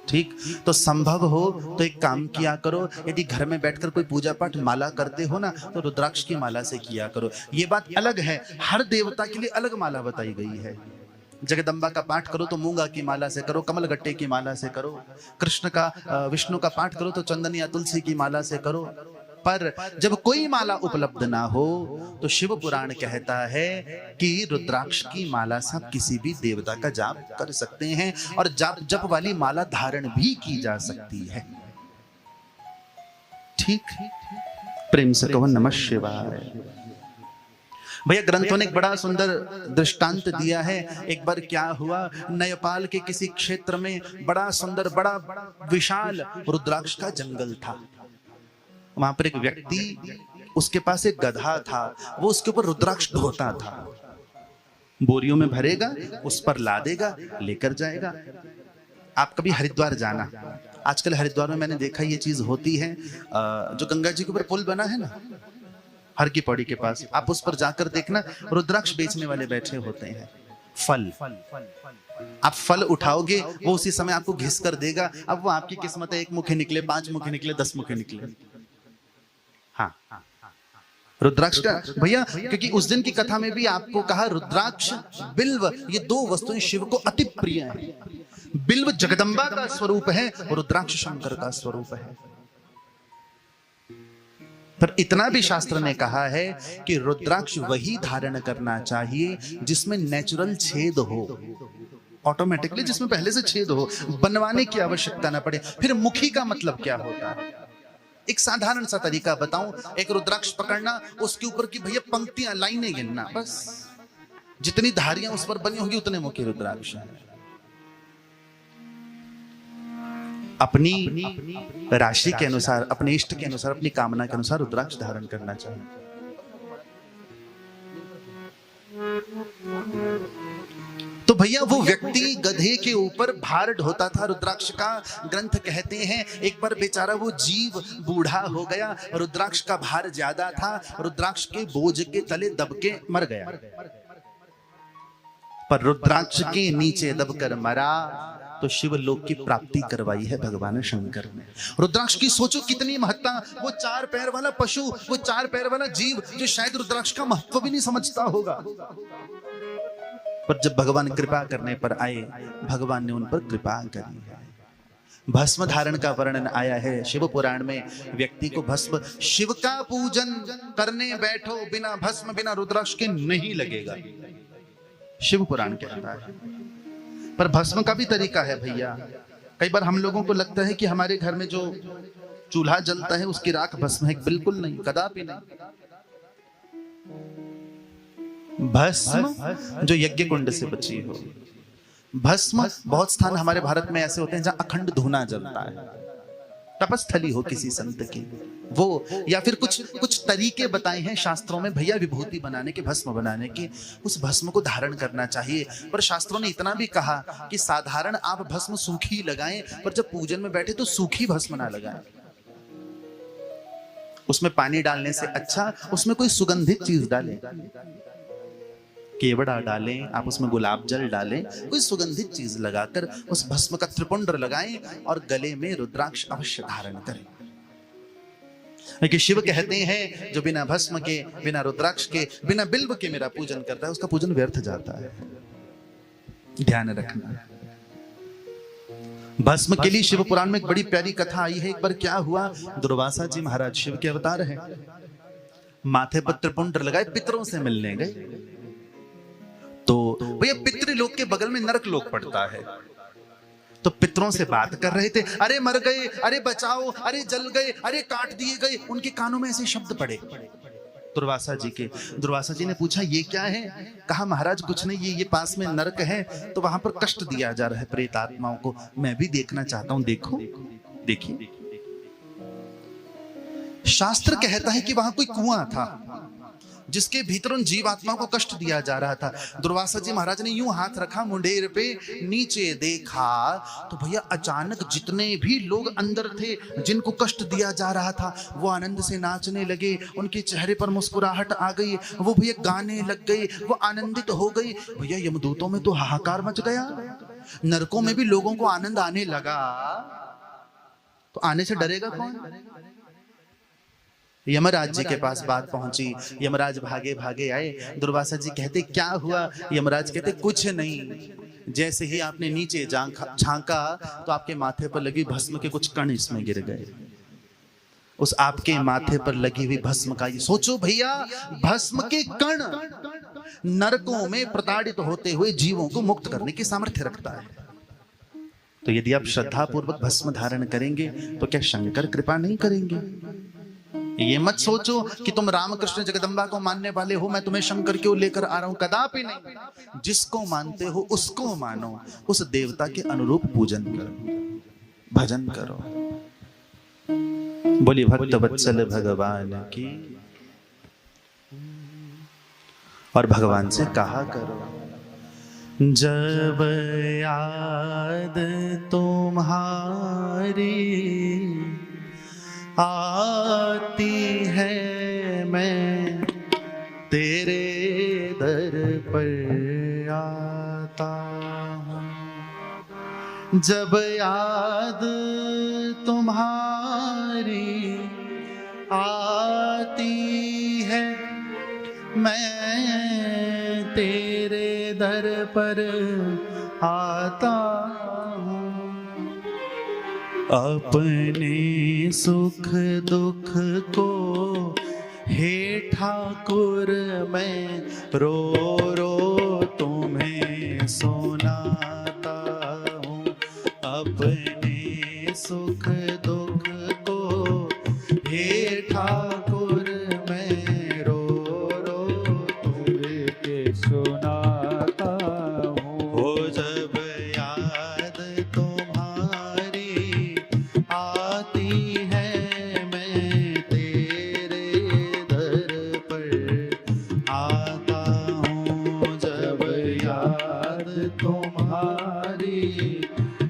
ठीक। तो संभव हो तो एक काम किया करो, यदि घर में बैठकर कोई पूजा पाठ माला करते हो ना, तो रुद्राक्ष की माला से किया करो। ये बात अलग है, हर देवता के लिए अलग माला बताई गई है। जगदम्बा का पाठ करो तो मूंगा की माला से करो, कमल गट्टे की माला से करो। कृष्ण का, विष्णु का पाठ करो तो चंदन या तुलसी की माला से करो। पर जब कोई माला उपलब्ध ना हो तो शिव पुराण कहता है कि रुद्राक्ष की माला से आप किसी भी देवता का जाप कर सकते हैं, और जप वाली माला धारण भी की जा सकती है। ठीक। प्रेम से कहो नमः शिवाय। भैया ग्रंथों ने एक बड़ा सुंदर दृष्टांत दिया है। एक बार क्या हुआ, नेपाल के किसी क्षेत्र में बड़ा सुंदर, बड़ा विशाल रुद्राक्ष का जंगल था। वहां पर एक व्यक्ति, उसके पास एक गधा था, वो उसके ऊपर रुद्राक्ष ढोता था। बोरियों में भरेगा, उस पर लादेगा, लेकर जाएगा। आप कभी हरिद्वार जाना, आजकल हरिद्वार में मैंने देखा ये चीज होती है, जो गंगा जी के ऊपर पुल बना है ना, हर की पौड़ी के पास, आप उस पर जाकर देखना, रुद्राक्ष बेचने वाले बैठे होते हैं। फल, आप फल उठाओगे, वो उसी समय आपको घिस कर देगा। अब वो आपकी किस्मत है, 1 मुखी निकले, 5 मुखी निकले, 10 मुखी निकले। हाँ, रुद्राक्ष का भैया, क्योंकि उस दिन की कथा में भी आपको कहा रुद्राक्ष बिल्व ये दो वस्तुएं शिव को अति प्रिय हैं। बिल्व जगदम्बा का स्वरूप है, रुद्राक्ष शंकर का स्वरूप है। पर इतना भी शास्त्र ने कहा है कि रुद्राक्ष वही धारण करना चाहिए जिसमें नेचुरल छेद हो, ऑटोमेटिकली, जिसमें पहले से छेद हो, बनवाने की आवश्यकता ना पड़े। फिर मुखी का मतलब क्या होता है? एक साधारण सा तरीका बताऊं, एक रुद्राक्ष पकड़ना, उसके ऊपर की भैया पंक्तियां, लाइनें गिनना, बस जितनी धारियां उस पर बनी होगी उतने मुखी रुद्राक्ष है। अपनी राशि के अनुसार, अपने इष्ट के अनुसार, अपनी कामना के अनुसार रुद्राक्ष धारण करना चाहिए। तो भैया वो व्यक्ति गधे के ऊपर भार ढोता था रुद्राक्ष का। ग्रंथ कहते हैं एक बार बेचारा वो जीव बूढ़ा हो गया, रुद्राक्ष का भार ज्यादा था, रुद्राक्ष के बोझ के तले दब के मर गया। पर रुद्राक्ष के नीचे दबकर मरा तो शिवलोक की प्राप्ति करवाई है भगवान शंकर ने। रुद्राक्ष की सोचो कितनी महत्ता। वो चार पैर वाला पशु, वो चार पैर वाला जीव जो शायद रुद्राक्ष का महत्व भी नहीं समझता होगा, पर जब भगवान कृपा करने पर आए, भगवान ने उन पर कृपा करी है। भस्म धारण का वर्णन आया है शिव पुराण में। व्यक्ति को भस्म, शिव का पूजन करने बैठो बिना भस्म बिना रुद्राक्ष के नहीं लगेगा, शिव पुराण कहता है। पर भस्म का भी तरीका है भैया। कई बार हम लोगों को लगता है कि हमारे घर में जो चूल्हा जलता है उसकी राख भस्म है, बिल्कुल नहीं, कदापि नहीं। भस्म जो यज्ञ कुंड से बची हो। भस्म, बहुत स्थान हमारे भारत में ऐसे होते हैं जहां अखंड धूना जलता है, तपस्थली हो किसी संत की, वो या फिर कुछ तरीके बताए हैं शास्त्रों में भैया विभूति बनाने के, भस्म बनाने के। उस भस्म को धारण करना चाहिए। पर शास्त्रों ने इतना भी कहा कि साधारण आप भस्म सूखी लगाएं, पर जब पूजन में बैठे तो सूखी भस्म ना लगाएं। उसमें पानी डालने से अच्छा उसमें कोई सुगंधित चीज डालें, केवड़ा डालें, आप उसमें गुलाब जल डालें, कोई सुगंधित चीज लगाकर उस भस्म का त्रिपुंड लगाएं और गले में रुद्राक्ष अवश्य धारण करें। कि शिव कहते हैं जो बिना भस्म के, बिना रुद्राक्ष के, बिना बिल्व के मेरा पूजन करता है उसका पूजन व्यर्थ जाता है। ध्यान रखना। भस्म के लिए शिव पुराण में एक बड़ी प्यारी कथा आई है। एक बार क्या हुआ, दुर्वासा जी महाराज शिव के अवतार हैं, माथे पर त्रिपुंड लगाए पितरों से मिलने गए। तो भैया पितृलोक के बगल में नरक लोक पड़ता है, तो पितरों से बात कर रहे थे, अरे मर गए, अरे बचाओ, अरे जल गए, अरे काट दिए गए। उनके कानों में ऐसे शब्द पड़े दुर्वासा जी के। दुर्वासा जी ने पूछा ये क्या है? कहा महाराज कुछ नहीं, ये पास में नरक है, तो वहां पर कष्ट दिया जा रहा है प्रेत आत्माओं को, मैं भी देखना चाहता हूं, देखो। देखिए शास्त्र कहता है कि वहां कोई कुआं था जिसके भीतर उन जीवात्माओं को कष्ट दिया जा रहा था। दुर्वासा जी महाराज ने यूं हाथ रखा मुंडेर पे, नीचे देखा तो भैया अचानक जितने भी लोग अंदर थे जिनको कष्ट दिया जा रहा था वो आनंद से नाचने लगे, उनके चेहरे पर मुस्कुराहट आ गई, वो भैया गाने लग गए, वो आनंदित हो गई। भैया यमदूतों में तो हाहाकार मच गया, नरकों में भी लोगों को आनंद आने लगा, तो आने से डरेगा कौन? यमराज जी के पास बात पहुंची, यमराज भागे भागे आए। दुर्वासा जी कहते क्या हुआ? यमराज कहते कुछ नहीं, जैसे ही आपने नीचे झांका तो आपके माथे पर लगी भस्म के कुछ कण इसमें गिर गए। उस आपके माथे पर लगी हुई भस्म का, ये सोचो भैया, भस्म के कण नरकों में प्रताड़ित होते हुए जीवों को मुक्त करने की सामर्थ्य रखता है। तो यदि आप श्रद्धा पूर्वक भस्म धारण करेंगे तो क्या शंकर कृपा नहीं करेंगे? ये मत सोचो कि तुम रामकृष्ण जगदम्बा को मानने वाले हो, मैं तुम्हें शंकर क्यों लेकर आ रहा हूं, कदापि नहीं। जिसको मानते हो उसको मानो, उस देवता के अनुरूप पूजन करो, भजन करो। बोलिए भक्त वत्सल भगवान की। और भगवान से कहा करो, जब याद तुम्हारी आती है मैं तेरे दर पर आता हूँ। जब याद तुम्हारी मैं तेरे दर पर आता हूँ। अपने सुख दुख को हे ठाकुर मैं रो रो तुम्हें सुनाता हूँ। अपने सुख दुख को हे ठाकुर मैं रो रो तुम्हें के सुनाता हूँ। हो जब याद तुम्हारी आती है मैं तेरे दर पर आता हूँ। जब याद तुम्हारी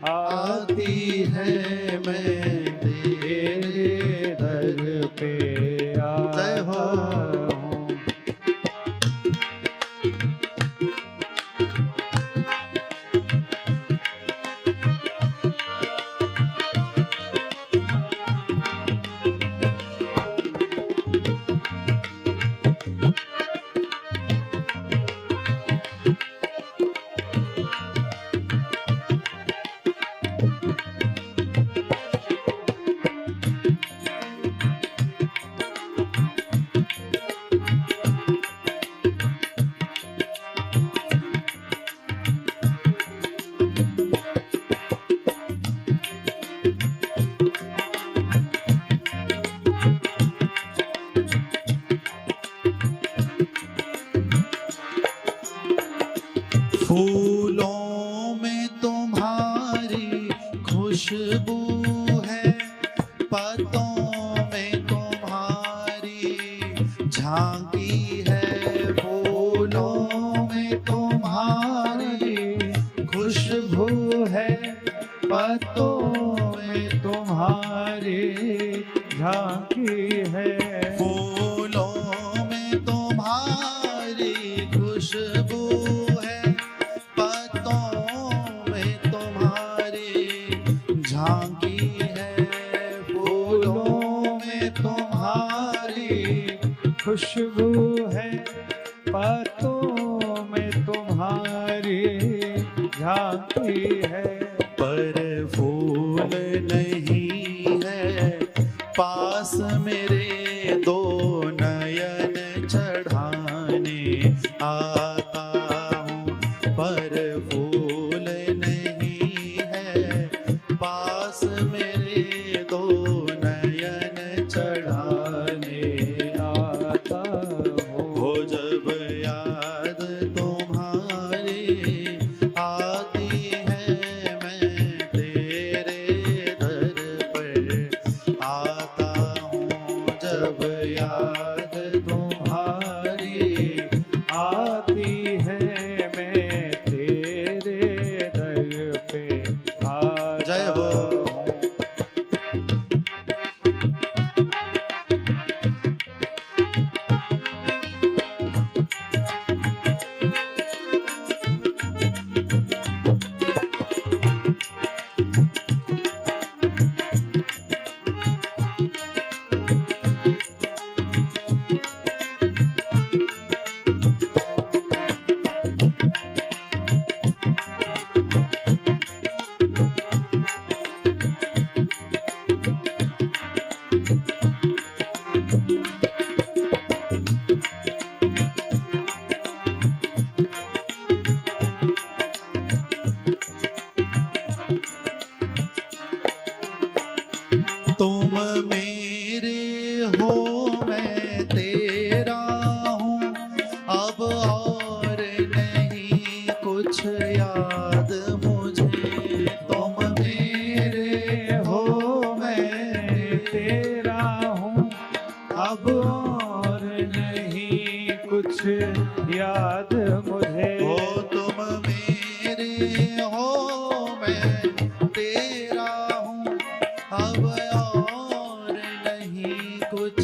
आती है मैं तेरे दर पे जय हो। आता हूँ। फूलों में तुम्हारी खुशबू है, पत्तों में तुम्हारी झांकी है। फूलों में तुम्हारी खुशबू है, पत्तों में तुम्हारी झांकी है। फूलों में तुम्हारी खुशबू है, पत्तों में तुम्हारी झांकी है। फूलों में तुम्हारी खुशबू है, पत्तों में तुम्हारी झांकी है। पर फूल नहीं है पास मेरे, दो नयन चढ़ाने आता हूँ। पर फूल नहीं है पास मेरे, दो नयन चढ़ाने आता हूँ। हो जब याद तुम्हारी आती है मैं तेरे दर पर आता हूँ। जब याद तुम्हारी आती है मैं तेरे दर पे आता जय हो। हूँ। तुम मेरे हो मैं तेरा हूँ, अब और नहीं कुछ याद मुझे। तुम मेरे हो मैं तेरा हूँ, अब और नहीं कुछ याद मुझे। हो। तुम मेरे हो मैं तेरा हूँ, अब और नहीं कुछ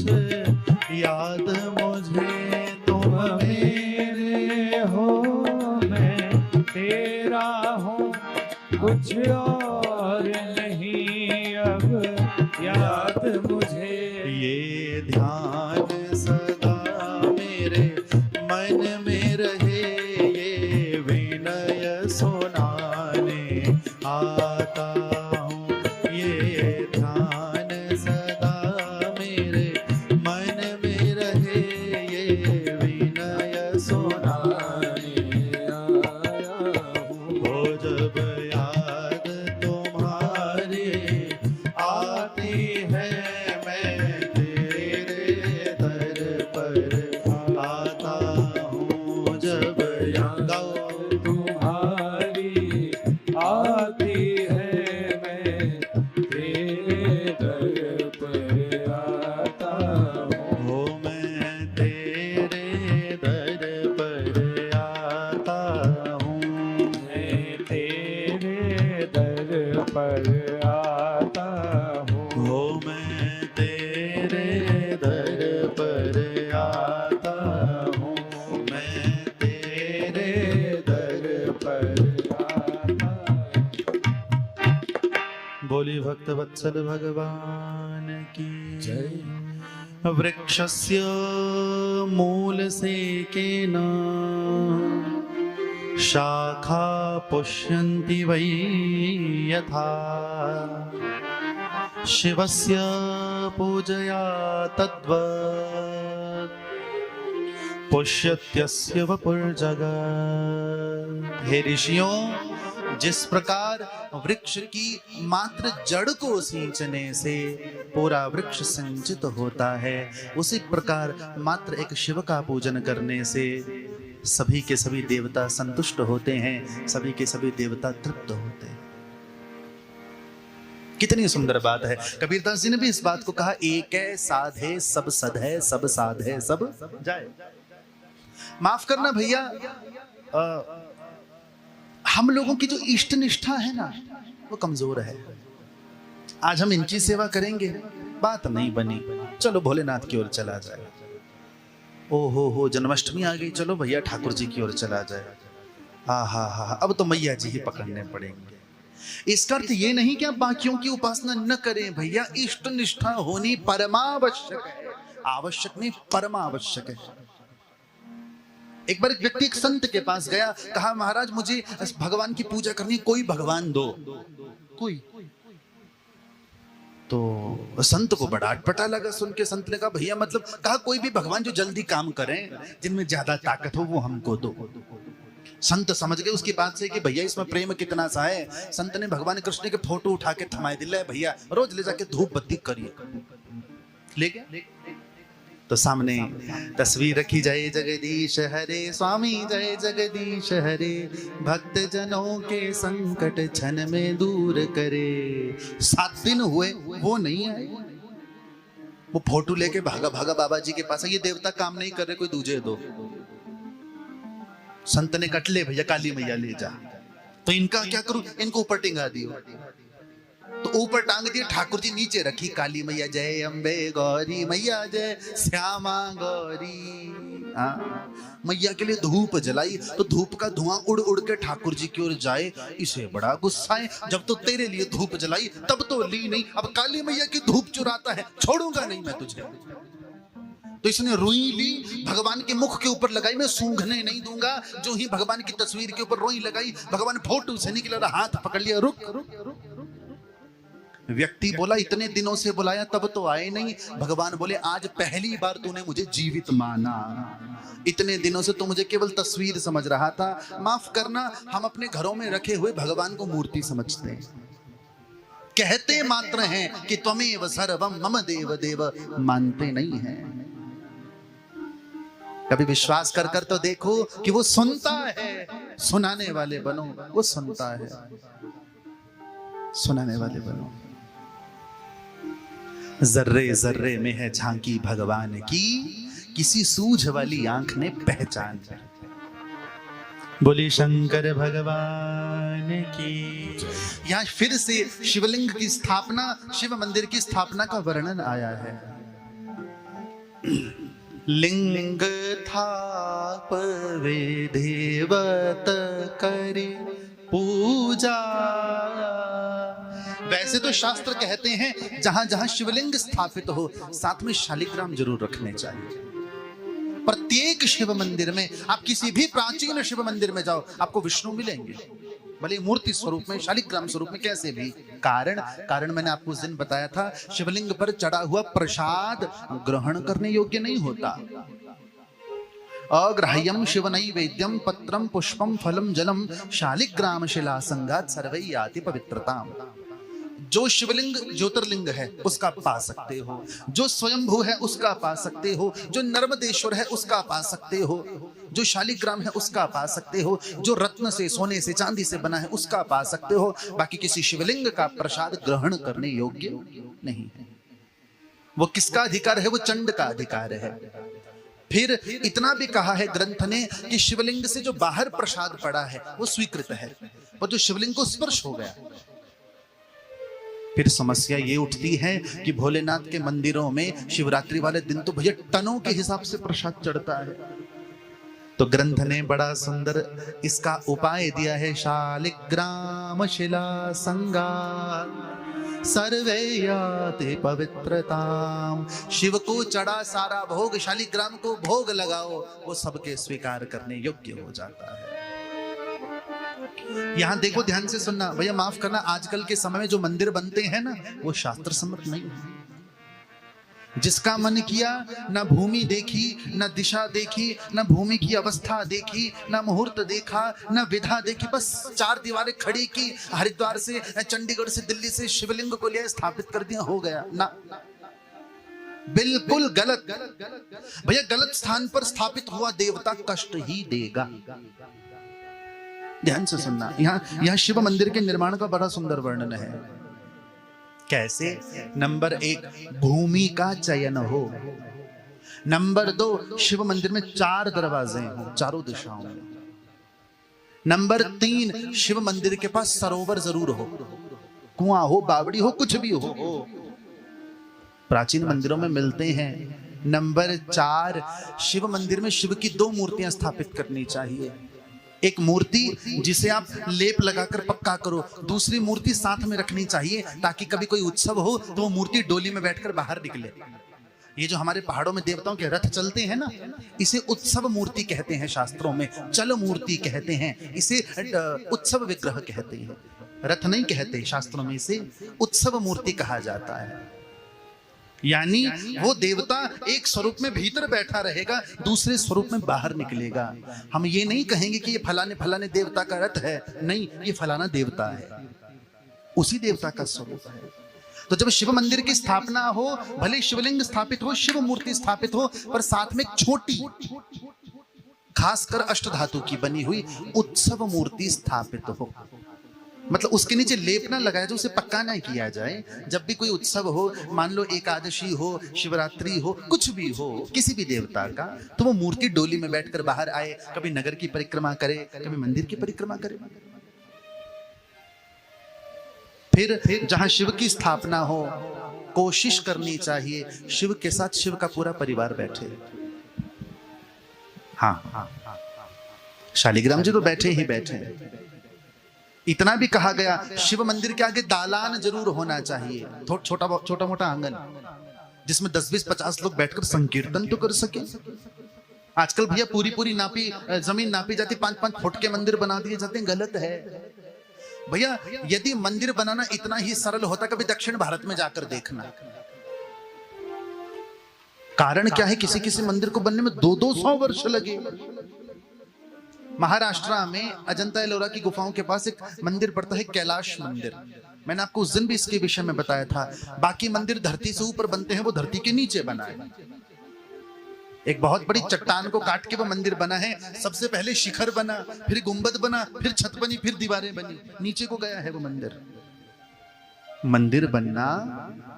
याद मुझे। तुम मेरे हो मैं तेरा हूँ, कुछ और नहीं अब याद मुझे। ये ध्यान सदा मेरे मन में रहे ये विनय सुनाने आता हूँ। ये ध्यान सदा मेरे मन में रहे ये विनय सुनाने आया हूँ। हो जब याद तुम्हारी आती है मैं तेरे दर पर आता हूँ। जब याद तुम्हारी आती है मैं तेरे दर पर आता हूँ। हो मैं तेरे दर पर आता हूँ। मैं तेरे दर पर आता हूँ। हो मैं तेरे दर पर आता हूँ। मैं तेरे दर पर आता बोली भक्त वत्सल भगवान की जय। वृक्षस्य मूल से केन शाखा पुष्यन्ति वै यथा शिवस्य पूजया तद्वत् पुष्यत्यस्य वपुर्जगत्। हे ऋषियों, जिस प्रकार वृक्ष की मात्र जड़ को सींचने से पूरा वृक्ष संचित होता है, उसी प्रकार मात्र एक शिव का पूजन करने से सभी के सभी देवता संतुष्ट होते हैं, सभी के सभी देवता तृप्त होते हैं। कितनी सुंदर बात है। कबीरदास जी ने भी इस बात को कहा, एक साधे सब सद है, सब साधे सब जाए। माफ करना भैया, हम लोगों की जो इष्ट निष्ठा है ना, वो कमजोर है। आज हम इनकी सेवा करेंगे, बात नहीं बनी, चलो भोलेनाथ की ओर चला जाए। ओ हो जन्माष्टमी आ गई, चलो भैया ठाकुर जी की ओर चला जाए। हा अब तो मैया जी ही पकड़ने पड़ेंगे। इसका अर्थ ये नहीं कि आप बाकियों की उपासना न करें भैया, इष्ट निष्ठा होनी परमावश्यक है। आवश्यक नहीं, परमावश्यक है। एक बार एक व्यक्ति एक संत के पास गया, कहा महाराज मुझे भगवान की पूजा करनी, कोई भगवान दो कोई। तो संत को बड़ा अटपटा लगा सुन के। संत ने कहा भैया मतलब, कहा कोई भी भगवान जो जल्दी काम करें, जिनमें ज्यादा ताकत हो, वो हमको दो। संत समझ गए उसकी बात से कि भैया इसमें प्रेम कितना सा है। संत ने भगवान कृष्ण के फोटो उठा के थमाए, दिला भैया रोज ले जाके धूप बत्ती करिए। ले गया तो सामने तस्वीर रखी, जय जगदीश हरे स्वामी, जय जगदीश हरे, भक्त जनों के संकट क्षण में दूर करे। 7 दिन हुए वो नहीं आए। वो फोटो लेके भागा भागा बाबा जी के पास, ये देवता काम नहीं कर रहे, कोई दूजे दो। संत ने कट ले भैया, काली मैया ले जा। तो इनका क्या करूं, इनको ऊपर टिंगा दियो। तो ऊपर टांग दिए, ठाकुर जी नीचे रखी, काली मैया जय अम्बे गौरी, मैया जय श्यामा गौरी। मैया के लिए धूप जलाई, तो धूप का धुआं उड़ उड़ के ठाकुर जी की ओर जाए। इसे बड़ा गुस्सा है, जब तो तेरे लिए धूप जलाई तब तो ली नहीं, अब काली मैया की धूप चुराता है, छोड़ूंगा नहीं मैं तुझे। तो इसने रुई ली, भगवान के मुख के ऊपर लगाई, मैं सूंघने नहीं दूंगा। जो ही भगवान की तस्वीर के ऊपर रुई लगाई, भगवान फोटो से निकला, हाथ पकड़ लिया, रुक रुक रुक। व्यक्ति बोला इतने दिनों से बुलाया तब तो आए नहीं। भगवान बोले आज पहली बार तूने मुझे जीवित माना, इतने दिनों से तू मुझे केवल तस्वीर समझ रहा था। माफ करना, हम अपने घरों में रखे हुए भगवान को मूर्ति समझते हैं, कहते मात्र हैं कि त्वमेव सर्वम मम देव देव, मानते नहीं हैं। कभी विश्वास कर कर तो देखो कि वो सुनता है। सुनाने वाले बनो, वो सुनता है, सुनाने वाले बनो। जर्रे जर्रे में है झांकी भगवान की, किसी सूझ वाली आंख ने पहचान। बोली शंकर भगवान की। यहाँ फिर से शिवलिंग की स्थापना, शिव मंदिर की स्थापना का वर्णन आया है। लिंग थाप विधिवत करे पूजा। वैसे तो शास्त्र कहते हैं जहां जहां शिवलिंग स्थापित हो साथ में शालिग्राम जरूर रखने चाहिए। प्रत्येक शिव मंदिर में, आप किसी भी प्राचीन शिव मंदिर में जाओ, आपको विष्णु मिलेंगे, भले मूर्ति स्वरूप में, शालिग्राम स्वरूप में, कैसे भी। कारण मैंने आपको उस दिन बताया था, शिवलिंग पर चढ़ा हुआ प्रसाद ग्रहण करने योग्य नहीं होता। अग्राह्यम शिव नैवेद्यम पत्रम पुष्पम फलम जलम शालिग्राम शिला संगात सर्वै याति पवित्रताम। जो शिवलिंग ज्योतिर्लिंग है उसका पा सकते हो, जो स्वयंभू है उसका पा सकते हो, जो नर्मदेश्वर है उसका पा सकते हो, जो शालिग्राम है उसका पा सकते हो, जो रत्न से, सोने से, चांदी से बना है उसका पा सकते हो। बाकी किसी शिवलिंग का प्रसाद ग्रहण करने योग्य नहीं है। वो किसका अधिकार है? वो चंड का अधिकार है। फिर इतना भी कहा है ग्रंथ ने कि शिवलिंग से जो बाहर प्रसाद पड़ा है वो स्वीकृत है, और जो शिवलिंग को स्पर्श हो गया, फिर समस्या ये उठती है कि भोलेनाथ के मंदिरों में शिवरात्रि वाले दिन तो भैया टनों के हिसाब से प्रसाद चढ़ता है। तो ग्रंथ ने बड़ा सुंदर इसका उपाय दिया है, शालिग्राम शिला संगात सर्वे याति पवित्रताम। शिव को चढ़ा सारा भोग, शालिग्राम को भोग लगाओ, वो सबके स्वीकार करने योग्य हो जाता है। यहां देखो, ध्यान से सुनना भैया, माफ करना, आजकल के समय में जो मंदिर बनते हैं ना, वो शास्त्र सम्मत नहीं है। जिसका मन किया, ना भूमि देखी, ना दिशा देखी, ना भूमि की अवस्था देखी, ना मुहूर्त देखा, ना विधा देखी, बस चार दीवारें खड़ी की, हरिद्वार से, चंडीगढ़ से, दिल्ली से शिवलिंग को लिया, स्थापित कर दिया, हो गया ना। बिल्कुल गलत भैया। गलत स्थान पर स्थापित हुआ देवता कष्ट ही देगा। ध्यान से सुनना, यहाँ शिव मंदिर के निर्माण का बड़ा सुंदर वर्णन है। कैसे? नंबर 1, भूमि का चयन हो। नंबर 2, शिव मंदिर में 4 दरवाजे हो चारों दिशाओं में। नंबर 3, शिव मंदिर के पास सरोवर जरूर हो, कुआं हो, बावड़ी हो, कुछ भी हो, प्राचीन मंदिरों में मिलते हैं। नंबर 4, शिव मंदिर में शिव की 2 मूर्तियां स्थापित करनी चाहिए। एक मूर्ति जिसे आप लेप लगाकर पक्का करो, दूसरी मूर्ति साथ में रखनी चाहिए, ताकि कभी कोई उत्सव हो तो वो मूर्ति डोली में बैठकर बाहर निकले। ये जो हमारे पहाड़ों में देवताओं के रथ चलते हैं ना, इसे उत्सव मूर्ति कहते हैं, शास्त्रों में चल मूर्ति कहते हैं, इसे उत्सव विग्रह कहते हैं, रथ नहीं कहते शास्त्रों में, इसे उत्सव मूर्ति कहा जाता है। यानी वो देवता एक स्वरूप में भीतर बैठा रहेगा, दूसरे स्वरूप में बाहर निकलेगा। हम ये नहीं कहेंगे कि ये फलाने फलाने देवता का रथ है, नहीं, ये फलाना देवता है, उसी देवता का स्वरूप है। तो जब शिव मंदिर की स्थापना हो, भले शिवलिंग स्थापित हो, शिव मूर्ति स्थापित हो, पर साथ में एक छोटी, खासकर अष्टधातु की बनी हुई उत्सव मूर्ति स्थापित हो। मतलब उसके नीचे लेप ना लगाया जाए, उसे पक्का ना किया जाए। जब भी कोई उत्सव हो, मान लो एकादशी हो, शिवरात्रि हो, कुछ भी हो, किसी भी देवता का, तो वो मूर्ति डोली में बैठकर बाहर आए, कभी नगर की परिक्रमा करे, कभी मंदिर की परिक्रमा करे। फिर जहां शिव की स्थापना हो, कोशिश करनी चाहिए शिव के साथ शिव का पूरा परिवार बैठे। हाँ, शालिग्राम जी तो बैठे ही बैठे। इतना भी कहा गया, शिव मंदिर के आगे दालान जरूर होना चाहिए, छोटा मोटा आंगन, जिसमें 10, 20, 50 लोग बैठकर संकीर्तन तो कर सके। आजकल भैया पूरी नापी जमीन नापी जाती, 5-5 फुट के मंदिर बना दिए जाते हैं, गलत है भैया। यदि मंदिर बनाना इतना ही सरल होता, कभी दक्षिण भारत में जाकर देखना। कारण क्या है, किसी मंदिर को बनने में 200 वर्ष लगे। महाराष्ट्र में अजंता एलोरा की गुफाओं के पास एक मंदिर पड़ता है, कैलाश मंदिर। मैंने आपको उस दिन भी इसके विषय में बताया था। बाकी मंदिर धरती से ऊपर बनते हैं, वो धरती के नीचे बना है। एक बहुत बड़ी चट्टान को काट के वो मंदिर बना है। सबसे पहले शिखर बना, फिर गुंबद बना, फिर छत बनी, फिर दीवारें बनी, नीचे को गया है वो मंदिर। मंदिर बनना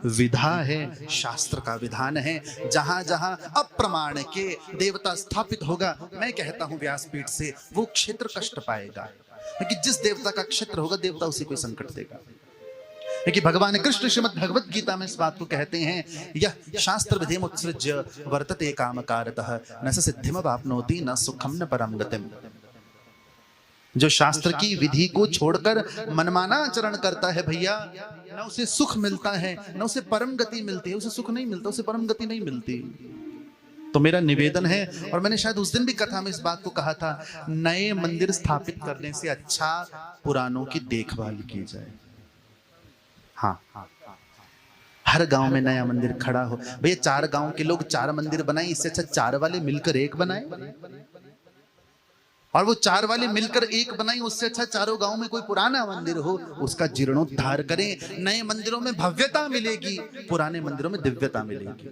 विधा है, शास्त्र का विधान है। जहां जहां अप्रमाण के देवता स्थापित होगा, मैं कहता हूं व्यासपीठ से, वो क्षेत्र कष्ट पाएगा, क्योंकि जिस देवता का क्षेत्र होगा, देवता उसी को संकट देगा। क्योंकि भगवान कृष्ण श्रीमद् भगवत गीता में इस बात को कहते हैं, यह शास्त्र विधिम उत्सृज्य वर्तते कामकारतः न स सिद्धिमवाप्नोति न सुखम न परम गतिम। जो शास्त्र की विधि को छोड़कर मनमाना आचरण करता है भैया, न उसे सुख मिलता है, न उसे परम गति मिलती है। उसे सुख नहीं मिलता, उसे परम गति नहीं मिलती। तो मेरा निवेदन है, और मैंने शायद उस दिन भी कथा में इस बात को कहा था, नए मंदिर स्थापित करने से अच्छा पुरानों की देखभाल की जाए। हाँ, हर गांव में नया मंदिर खड़ा हो। भैया 4 गांव के लोग 4 मंदिर बनाए, इससे अच्छा 4 वाले मिलकर एक बनाए, और वो 4 वाले मिलकर एक बनाई, उससे अच्छा चारों गांव में कोई पुराना मंदिर हो, उसका जीर्णोद्धार करें। नए मंदिरों में भव्यता मिलेगी, पुराने मंदिरों में दिव्यता मिलेगी।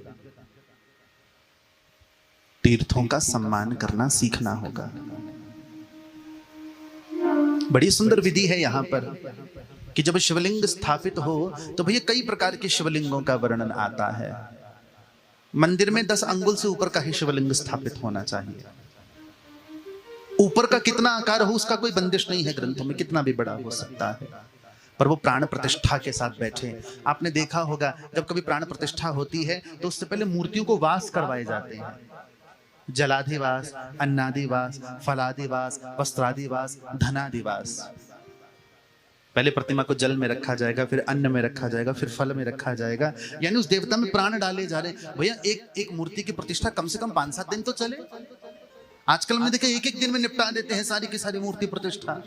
तीर्थों का सम्मान करना सीखना होगा। बड़ी सुंदर विधि है यहां पर कि जब शिवलिंग स्थापित हो तो भैया कई प्रकार के शिवलिंगों का वर्णन आता है। मंदिर में 10 अंगुल से ऊपर का ही शिवलिंग स्थापित होना चाहिए। ऊपर का कितना आकार हो उसका कोई बंदिश नहीं है ग्रंथों में, कितना भी बड़ा हो सकता है, पर वो प्राण प्रतिष्ठा के साथ बैठे। आपने देखा होगा जब कभी प्राण प्रतिष्ठा होती है तो उससे पहले मूर्तियों को वास करवाए जाते हैं। जलाधिवास, अन्नादिवास, फलादिवास, वस्त्रादिवास, धनादिवास। पहले प्रतिमा को जल में रखा जाएगा, फिर अन्न में रखा जाएगा, फिर फल में रखा जाएगा, यानी उस देवता में प्राण डाले जा रहे। भैया एक मूर्ति की प्रतिष्ठा कम से कम 5-7 दिन तो चले। आजकल में देखे एक दिन में निपटा देते हैं सारी की सारी मूर्ति प्रतिष्ठा।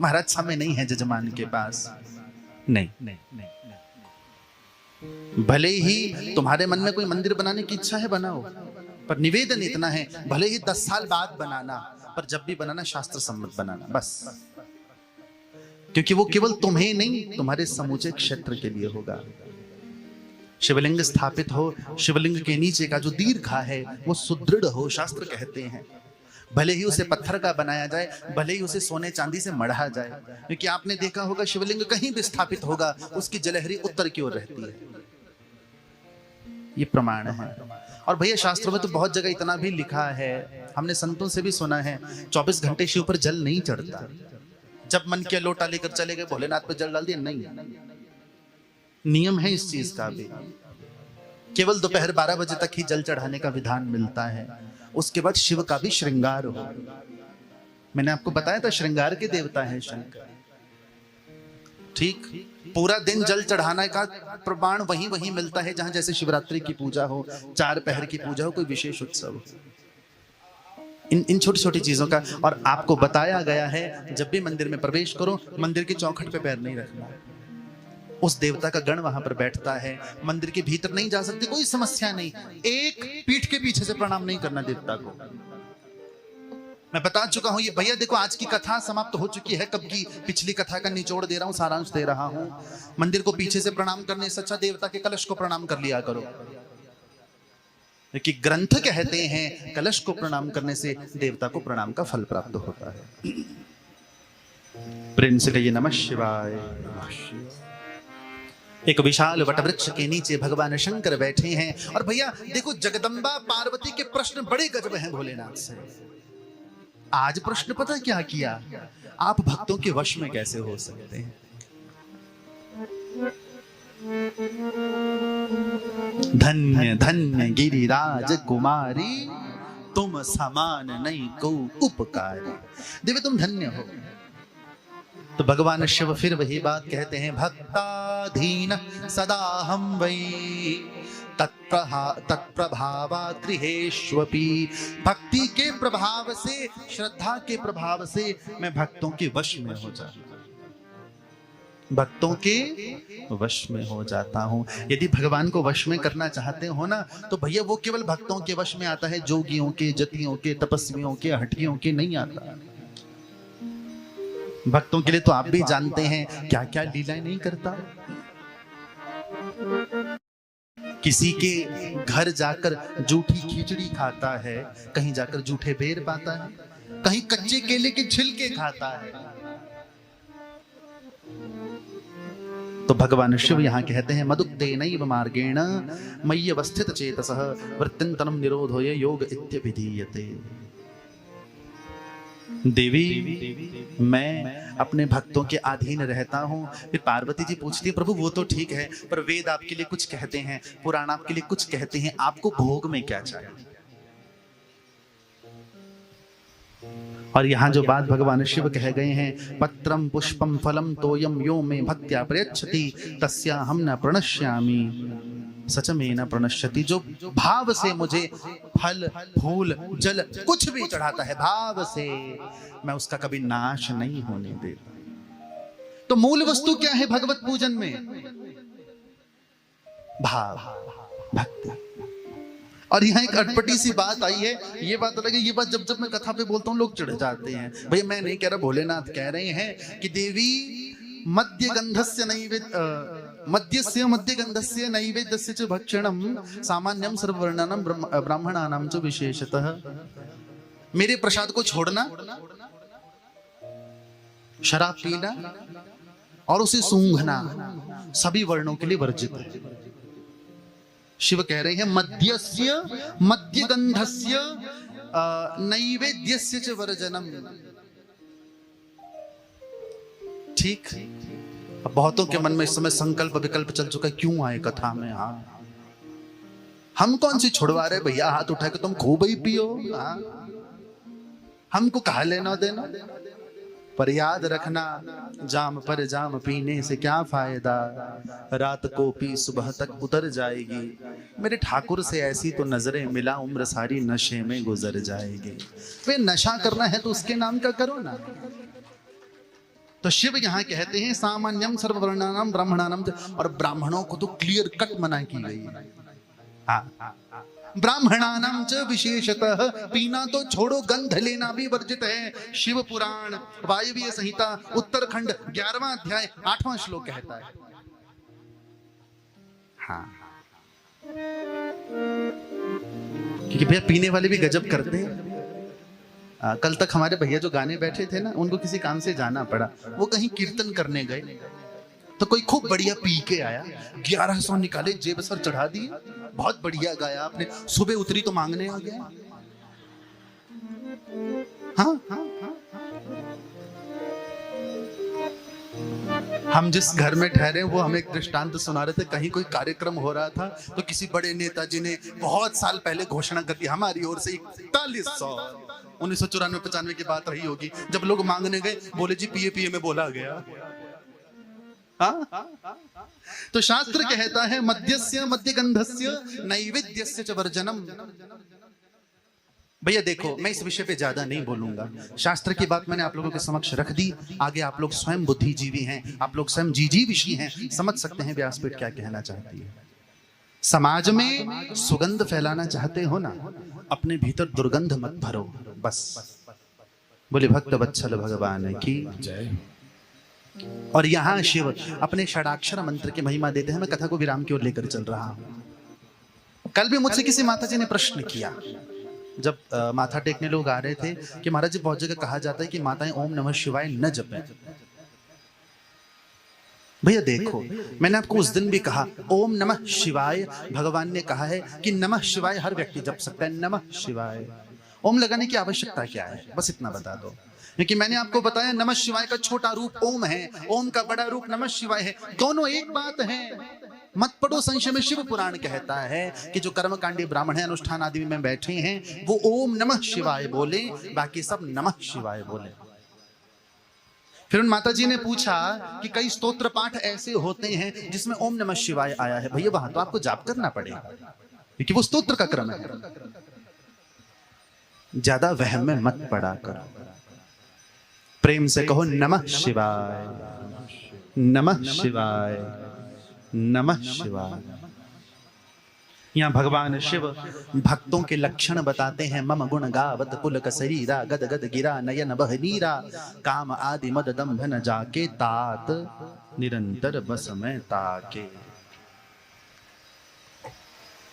महाराज समय नहीं है जजमान के पास। नहीं, भले ही तुम्हारे मन में कोई मंदिर बनाने की इच्छा है बनाओ, पर निवेदन इतना है, भले ही 10 साल बाद बनाना, पर जब भी बनाना शास्त्र सम्मत बनाना बस। क्योंकि वो केवल तुम्हें नहीं, तुम्हारे समूचे क्षेत्र के लिए होगा। शिवलिंग स्थापित हो, शिवलिंग के नीचे का जो दीर्घा है वो सुदृढ़ हो, शास्त्र कहते हैं। भले ही उसे पत्थर का बनाया जाए, भले ही उसे सोने चांदी से मढ़ा जाए, क्योंकि आपने देखा होगा शिवलिंग कहीं भी स्थापित होगा उसकी जलहरी उत्तर की ओर रहती है। ये प्रमाण है। और भैया शास्त्रों में तो बहुत जगह इतना भी लिखा है, हमने संतों से भी सुना है, 24 घंटे शिव पर जल नहीं चढ़ता। जब मन किया लोटा लेकर चले गए, भोलेनाथ पर जल डाल दिया, नहीं। नियम है इस चीज का भी, केवल दोपहर 12 बजे तक ही जल चढ़ाने का विधान मिलता है। उसके बाद शिव का भी श्रृंगार हो। मैंने आपको बताया था श्रृंगार के देवता है शंकर। ठीक, पूरा दिन जल चढ़ाने का प्रमाण वहीं मिलता है जहां जैसे शिवरात्रि की पूजा हो, 4 पहर की पूजा हो, कोई विशेष उत्सव हो। इन छोटी छोटी चीजों का, और आपको बताया गया है जब भी मंदिर में प्रवेश करो, मंदिर की चौखट पे पैर नहीं रखना। उस देवता का गण वहां पर बैठता है, मंदिर के भीतर नहीं जा सकते, कोई समस्या नहीं। एक पीठ के पीछे से प्रणाम नहीं करना देवता को। मैं बता चुका हूं ये भैया। देखो आज की कथा समाप्त हो चुकी है, कब की पिछली कथा का निचोड़ दे रहा हूं, सारांश दे रहा हूं। मंदिर को पीछे से प्रणाम करने से अच्छा देवता के कलश को प्रणाम कर लिया करो, क्योंकि ग्रंथ कहते हैं कलश को प्रणाम करने से देवता को प्रणाम का फल प्राप्त होता है। प्रेम से कहिए नमः शिवाय। एक विशाल वटवृक्ष के नीचे भगवान शंकर बैठे हैं। और भैया देखो जगदम्बा पार्वती के प्रश्न बड़े गजब हैं भोलेनाथ से। आज प्रश्न पता क्या किया, आप भक्तों के वश में कैसे हो सकते हैं? धन्य धन्य गिरिराज कुमारी, तुम समान नहीं को उपकारी। देवी तुम धन्य हो। तो भगवान शिव फिर वही बात कहते हैं, भक्ताधीन सदा हम वही तत्प्रभावा गृहेष्वपि। भक्ति के प्रभाव से, श्रद्धा के प्रभाव से मैं भक्तों के वश में हो जाता हूं, भक्तों के वश में हो जाता हूं। यदि भगवान को वश में करना चाहते हो ना, तो भैया वो केवल भक्तों के वश में आता है, जोगियों के, जतियों के, तपस्वियों के, हठियों के नहीं आता। भक्तों के लिए तो आप भी जानते हैं क्या क्या लीलाएं नहीं करता। किसी के घर जाकर जूठी खिचड़ी खाता है, कहीं जाकर जूठे बेर पाता है, कहीं कच्चे केले के छिलके खाता है। तो भगवान शिव यहां कहते हैं, मदुक्तेनैव मार्गेण मय्य अवस्थित चेतसः वृत्तिन्तनं निरोधोय योग इत्यभिधीयते। देवी मैं अपने भक्तों के अधीन रहता हूं। फिर पार्वती जी पूछती है, प्रभु वो तो ठीक है, पर वेद आपके लिए कुछ कहते हैं, पुराण आपके लिए कुछ कहते हैं, आपको भोग में क्या चाहिए? और यहां जो बात भगवान शिव कह गए हैं, पत्रम पुष्पम फलम तोयम यो में भक्त्या प्रयच्छति तस्या हम न प्रणश्यामि। सच में न प्रणश्यति, जो भाव से मुझे फल फूल जल कुछ भी चढ़ाता है भाव से, मैं उसका कभी नाश नहीं होने देता। तो मूल वस्तु क्या है भगवत पूजन में? भाव, भक्ति। और यहाँ एक अटपटी सी बात आई है, ये बात अलग है, ये बात जब मैं कथा पे बोलता हूँ लोग चिढ़ जाते हैं। भैया मैं नहीं कह रहा, भोलेनाथ कह रहे हैं कि देवी मध्य गंधस्य नैवेद्यस्य च भक्षणम सामान्यम सर्ववर्णानां ब्राह्मणानां च विशेषतः। मेरे प्रसाद को छोड़ना, शराब पीना और उसे सूंघना सभी वर्णों के लिए वर्जित है। शिव कह रहे हैं मध्य गंधस्य नैवेद्यस्य च वर्जनम। ठीक। अब बहुतों के मन में इस समय संकल्प विकल्प चल चुका है, क्यों आए कथा में? हाँ, हम कौन सी छुड़वा रहे भैया, हाथ उठा के तुम खूब ही पियो। हाँ, हमको कहा लेना देना। पर याद रखना, जाम पर जाम पीने से क्या फायदा, रात को पी सुबह तक उतर जाएगी। मेरे ठाकुर से ऐसी तो नजरें मिला, उम्र सारी नशे में गुजर जाएगी। वे नशा करना है तो उसके नाम का करो ना। तो शिव यहाँ कहते हैं सामान्यम सर्ववर्णानां ब्राह्मणानां, और ब्राह्मणों को तो क्लियर कट मना की गई है। हाँ, ब्राह्मणानां च विशेषतः, पीना तो छोड़ो गंध लेना भी वर्जित है। शिव पुराण वायवीय संहिता उत्तरखंड 11वां अध्याय 8वां श्लोक कहता है। हाँ, क्योंकि भैया पीने वाले भी गजब करते हैं। कल तक हमारे भैया जो गाने बैठे थे ना, उनको किसी काम से जाना पड़ा, वो कहीं कीर्तन करने गए तो कोई खूब बढ़िया पी के आया, 1100 निकाले जेब पर चढ़ा दिए, बहुत बढ़िया गाया आपने, सुबह उतरी तो मांगने आ गया। हाँ, हम जिस घर में ठहरे वो हमें एक दृष्टांत सुना रहे थे। कहीं कोई कार्यक्रम हो रहा था तो किसी बड़े नेताजी ने बहुत साल पहले घोषणा कर दी हमारी ओर से 4100 1994-95 की बात रही होगी, जब लोग मांगने गए बोले जी पिए पिए में बोला गया। तो शास्त्र कहता है मध्य गंधस्य नैवेद्यस्य च वर्जनम। भैया देखो, मैं इस विषय पे ज्यादा नहीं बोलूंगा, शास्त्र की बात मैंने आप लोगों के समक्ष रख दी। आगे आप लोग स्वयं बुद्धिजीवी हैं, आप लोग स्वयं जीजीविषी हैं, समझ सकते हैं व्यासपीठ क्या कहना चाहती है। समाज में सुगंध फैलाना चाहते हो ना, अपने भीतर दुर्गंध मत भरो बस। बोले भक्त वत्सल भगवान की जय। और यहाँ शिव अपने षडाक्षर मंत्र की महिमा देते हैं। मैं कथा को विराम की ओर लेकर चल रहा हूं। कल भी मुझसे किसी माता जी ने प्रश्न किया, जब माथा टेकने लोग आ रहे थे, कि महाराज जी बहुत जगह कहा जाता है कि माताएं ओम नमः शिवाय न जपें। भैया देखो, मैंने आपको उस दिन भी कहा ओम नमः शिवाय भगवान ने कहा है कि नमः शिवाय हर व्यक्ति जप सकता है। नमः शिवाय, ओम लगाने की आवश्यकता क्या है, बस इतना बता दो। क्योंकि मैंने आपको बताया नमः शिवाय का छोटा रूप ओम है, ओम का बड़ा रूप नमः शिवाय है, दोनों एक बात है। मत पढ़ो संशय में। शिव पुराण कहता है कि जो कर्मकांडी ब्राह्मण है, अनुष्ठान आदि में बैठे हैं, वो ओम नमः शिवाय बोले, बाकी सब नमः शिवाय बोले। फिर उन माता जी ने पूछा कि कई स्तोत्र पाठ ऐसे होते हैं जिसमें ओम नमः शिवाय आया है। भैया वहां तो आपको जाप करना पड़ेगा, क्योंकि वो स्तोत्र का क्रम है। ज्यादा वहम में मत पड़ा करो, प्रेम से कहो नमः शिवाय, नमः शिवाय, नमः शिवाय। यहाँ भगवान शिव भक्तों के लक्षण बताते हैं। मम गुण गावत पुलक शरीरा, गद गद गिरा नयन बह नीरा, काम आदि मद दंभ न जाके, तात निरंतर बस में ताके।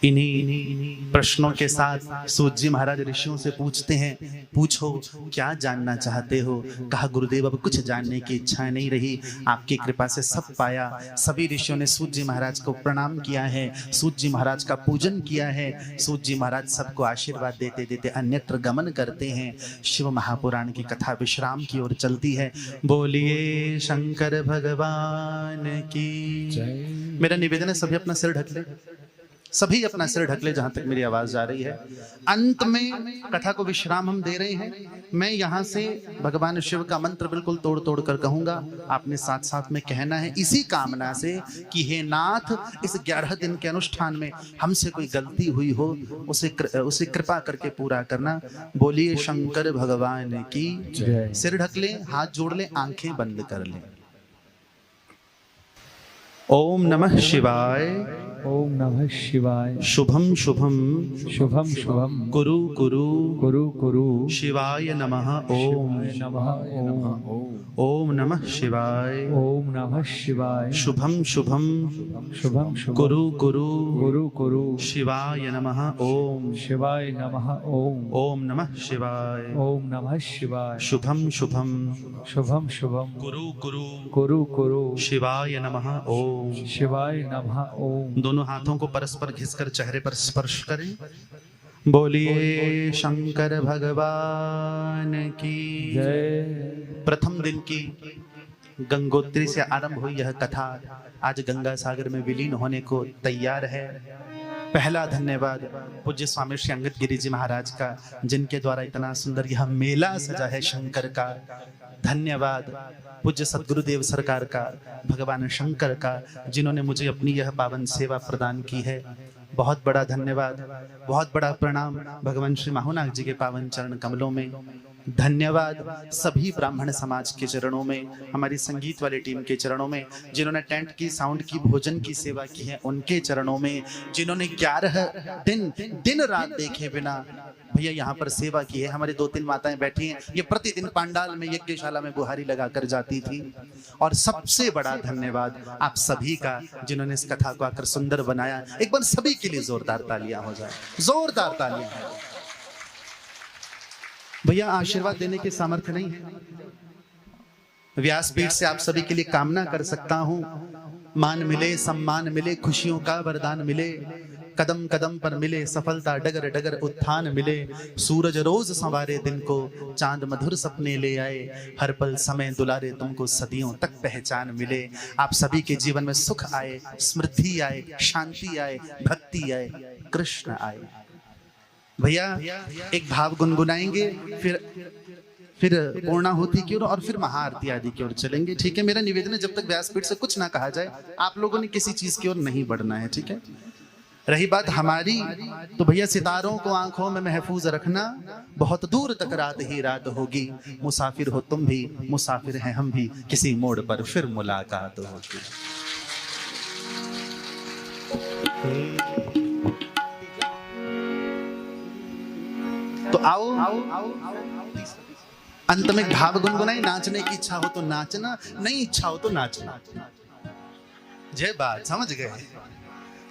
इन्हीं प्रश्नों के साथ सूत जी महाराज ऋषियों से पूछते हैं, पूछो क्या जानना चाहते हो। कहा गुरुदेव अब कुछ जानने की इच्छा नहीं रही, आपकी कृपा से सब पाया। सभी ऋषियों ने सूत जी महाराज को प्रणाम किया है, सूत जी महाराज का पूजन किया है। सूत जी महाराज सबको आशीर्वाद देते देते अन्यत्र गमन करते हैं। शिव महापुराण की कथा विश्राम की ओर चलती है। बोलिए शंकर भगवान की जय। मेरा निवेदन है सभी अपना सिर ढक ले, सभी अपना सिर ढक ले जहां तक मेरी आवाज जा रही है। अंत में कथा को विश्राम हम दे रहे हैं। मैं यहां से भगवान शिव का मंत्र बिल्कुल तोड़ तोड़ कर कहूंगा, आपने साथ साथ में कहना है, इसी कामना से कि हे नाथ, इस 11 दिन के अनुष्ठान में हमसे कोई गलती हुई हो उसे कृपा करके पूरा करना। बोलिए शंकर भगवान की जय। सिर ढक ले, हाथ जोड़ ले, आंखें बंद कर ले। ओम नमः शिवाय। ओम नमः शिवाय। शुभम शुभम शुभम शुभम कुरु कुरु कुरु कुरु शिवाय नमः। ओम नमः। ओम ओम नमः शिवाय। ओम नमः शिवाय। शुभम शुभम शुभम शुभम कुरु कुरु कुरु कुरु शिवाय नमः। ओम शिवाय नमः। ओम ओम नमः शिवाय। ओम नमः शिवाय। शुभम शुभम शुभम शुभम कुरु कुरु कुरु कुरु शिवाय नमः। ओम शिवाय नमः। ओम। दोनों हाथों को परस्पर घिसकर चेहरे पर स्पर्श करें। बोलिए शंकर भगवान की जय। प्रथम दिन की गंगोत्री से आरंभ हुई यह कथा आज गंगा सागर में विलीन होने को तैयार है। पहला धन्यवाद पूज्य स्वामी श्री अंगद गिरी जी महाराज का, जिनके द्वारा इतना सुंदर यह मेला सजा है शंकर का। धन्यवाद पूज्य सद्गुरुदेव सरकार का, भगवान शंकर का, जिन्होंने मुझे अपनी यह पावन सेवा प्रदान की है। बहुत बड़ा धन्यवाद, बहुत बड़ा प्रणाम भगवान श्री माहुनाग जी के पावन चरण कमलों में। धन्यवाद सभी ब्राह्मण समाज के चरणों में, हमारी संगीत वाली टीम के चरणों में, जिन्होंने टेंट की, साउंड की, भोजन की सेवा की है उनके चरणों में, जिन्होंने 11 दिन रात देखे बिना भैया यहाँ पर सेवा की है। हमारी 2-3 माताएं बैठी हैं, ये प्रतिदिन पांडाल में, यज्ञशाला में बुहारी लगा कर जाती थी। और सबसे बड़ा धन्यवाद आप सभी का, जिन्होंने इस कथा को आकर सुंदर बनाया। एक बार सभी के लिए जोरदार तालियां हो जाए, जोरदार तालियां। भैया आशीर्वाद देने के सामर्थ्य नहीं है। व्यासपीठ से आप सभी के लिए कामना कर सकता हूं, मान मिले, सम्मान मिले, खुशियों का वरदान मिले, कदम कदम पर मिले सफलता, डगर डगर उत्थान मिले, सूरज रोज संवारे दिन को, चांद मधुर सपने ले आए, हर पल समय दुलारे तुमको, सदियों तक पहचान मिले। आप सभी के जीवन में सुख आए, समृद्धि आए, शांति आए, भक्ति आए, कृष्ण आए। भैया एक भाव गुनगुनाएंगे, फिर पूर्णाहुति की ओर और फिर महाआरती आदि की ओर चलेंगे। ठीक है, मेरा निवेदन है जब तक व्यासपीठ से कुछ ना कहा जाए आप लोगों ने किसी चीज की ओर नहीं बढ़ना है। ठीक है, रही बात हमारी, तो भैया सितारों को आंखों में महफूज रखना। बहुत दूर तक रात ही रात होगी, मुसाफिर हो तुम भी, मुसाफिर हैं हम भी, किसी मोड़ पर फिर मुलाकात होगी। तो आओ अंत में भाव गुनगुनाई। नाचने की इच्छा हो तो नाचना, नहीं इच्छा हो तो नाचना। जय बात, समझ गए।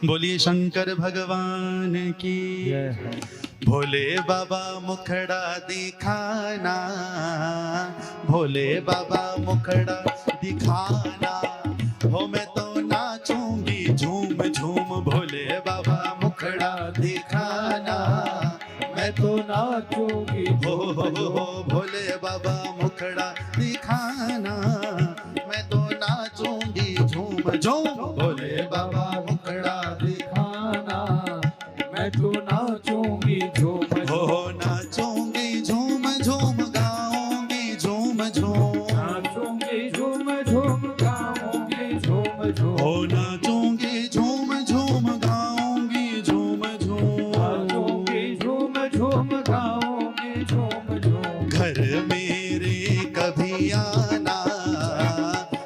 बोलिए शंकर भगवान की जय। भोले बाबा मुखड़ा दिखाना, भोले बाबा मुखड़ा दिखाना, हो मैं तो नाचूंगी झूम झूम, भोले बाबा मुखड़ा दिखाना, मैं तो नाचूंगी हो भोले बाबा मुखड़ा दिखाना, मैं तो नाचूंगी झूम झूम, भोले बाबा मुखड़ा दिखाना, मैं तो नाचूंगी झूम हो, नाचूंगी झूम झूम, गाऊंगी झूम झूम, नाचूंगी झूम झूम, गाऊंगी झूम झूम, हो नाचूंगी झूम झूम, गाऊंगी झूम झूम, नाचूंगी झूम झूम, गाऊंगी झूम झूम। घर मेरे कभी आना,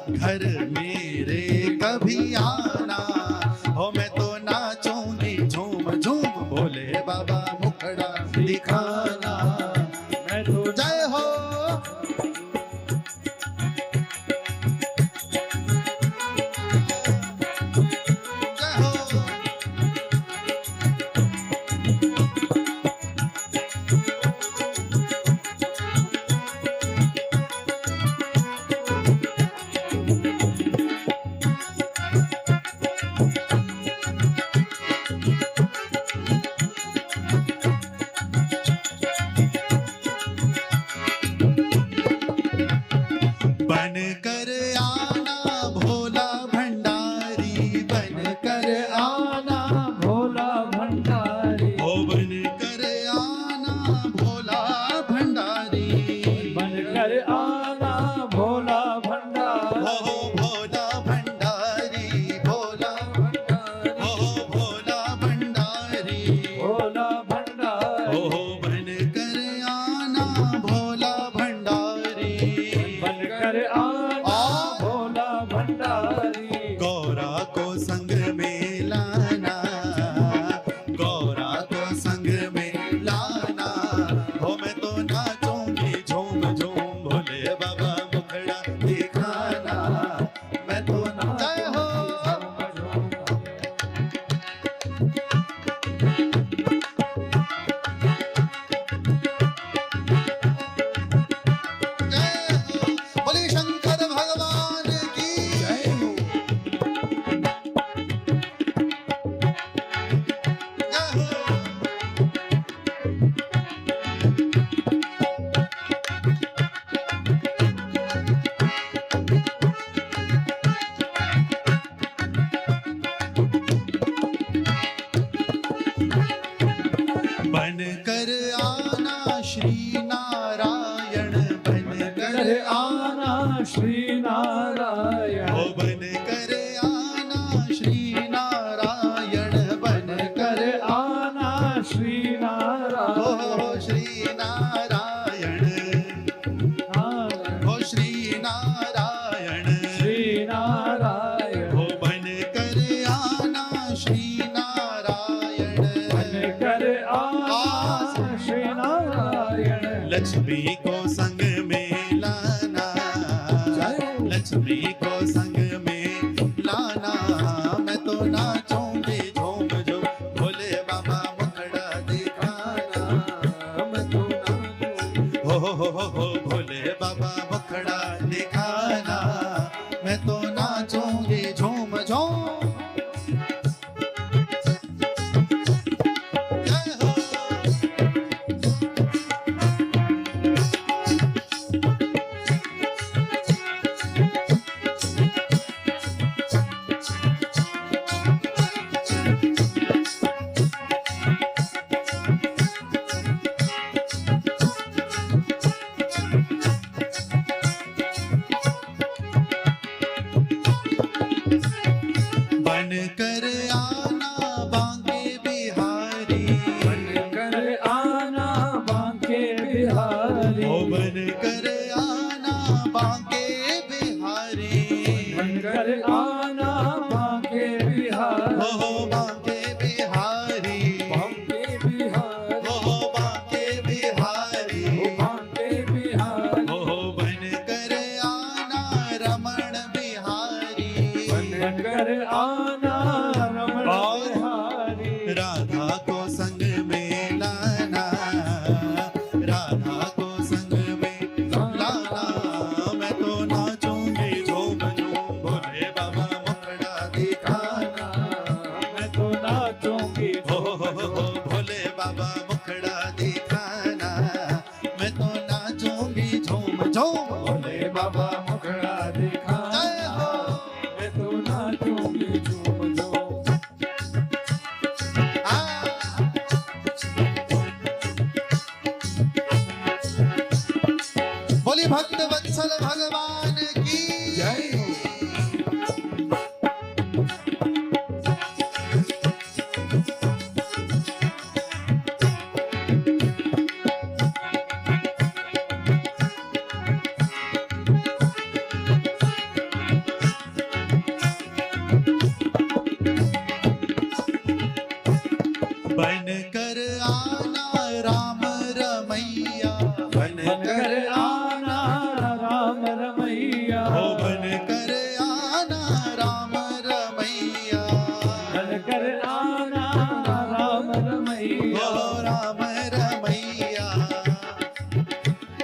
घर मेरे कभी आना, हो मैं तो नाचूंगी झूम झूम, भोले बाबा मुखड़ा दिखाना, मैं तो जय हो। जय हो। बन कर आना श्री नारायण, बन कर आना श्री नारायण, हो श्री नारायण, हो श्री नारायण, श्री नारायण, हो बन कर आना श्री नारायण, बन कर आना श्री नारायण। लक्ष्मी को संग में लाना, लक्ष्मी को संग में लाना, मैं तो नाचूंगी झूम झूम, भोले बाबा मुखड़ा दिखाना, मैं तो नाचूंगी हो भोले बाबा मुखड़ा दिखाना, मैं तो नाचूंगी झूम झूम। जय हो। बन कर आना बांके बिहारी, बन कर आना बांके बिहारी, ओ बन कर आना बांके बिहारी, बन कर आना बांके बिहारी, ओ बांके बिहारी, बांके बिहारी, ओ बांके बिहारी, बांके बिहारी, ओ बन कर आना रमण बिहारी, बन कर आना रमण बिहारी। राधा को संग में लाना, राधा को संग में लाना, मैं तो नाचूंगी झूम झूम, भोले बाबा मुखड़ा दिखाना, मैं तो नाचूंगी हो भोले बाबा मुखड़ा दिखाना, मैं तो नाचूंगी झूम झूम, भोले बाबा मुखड़ा दिखाना, जय हो। मैं तो नाचूंगी झूम झूम। आ। बोली भक्त वत्सल भगवान की जय हो। बन कर आना राम रमैया, बन बन कर कर आना राम रमैया, हो बन कर आना राम रमैया, बन कर आना राम रमैया, हो राम रमैया,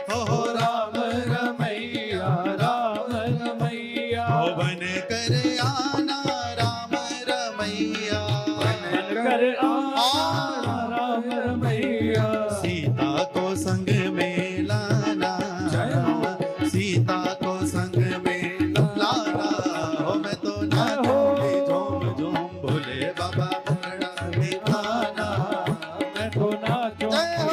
हो राम रमैया, राम रमैया, हो बन कर आना राम रमैया, बन कर आना राम रमैया। सीता को संग में लाना, जय हो। सीता को संग में लाना, हो मैं तो नाचूंगी झूम झूम, भोले बाबा मुखड़ा दिखाना, मैं तो नाचूंगी जय हो।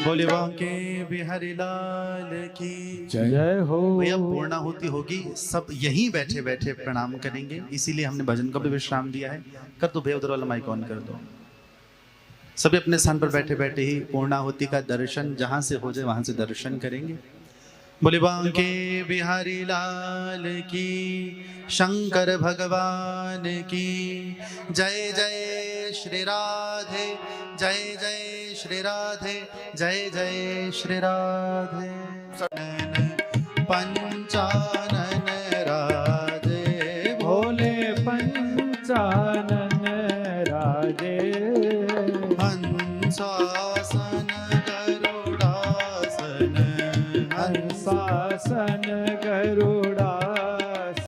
बोले बांके बिहारी लाल की जय हो। भैया पूर्णाहुति होगी, सब यहीं बैठे बैठे प्रणाम करेंगे, इसीलिए हमने भजन को भी विश्राम दिया है। कर दो भैया, उधर वाला माइक ऑन कर दो। सभी अपने स्थान पर बैठे बैठे ही पूर्णाहुति का दर्शन जहां से हो जाए वहां से दर्शन करेंगे। बोले बांके बिहारी लाल की, शंकर भगवान की जय। जय श्री राधे, जय जय श्री राधे, जय जय श्री राधे। पंचानन राधे, भोले पंचानन राजे, हंसासन गरुड़ासन, हंसासन गरुड़ासन,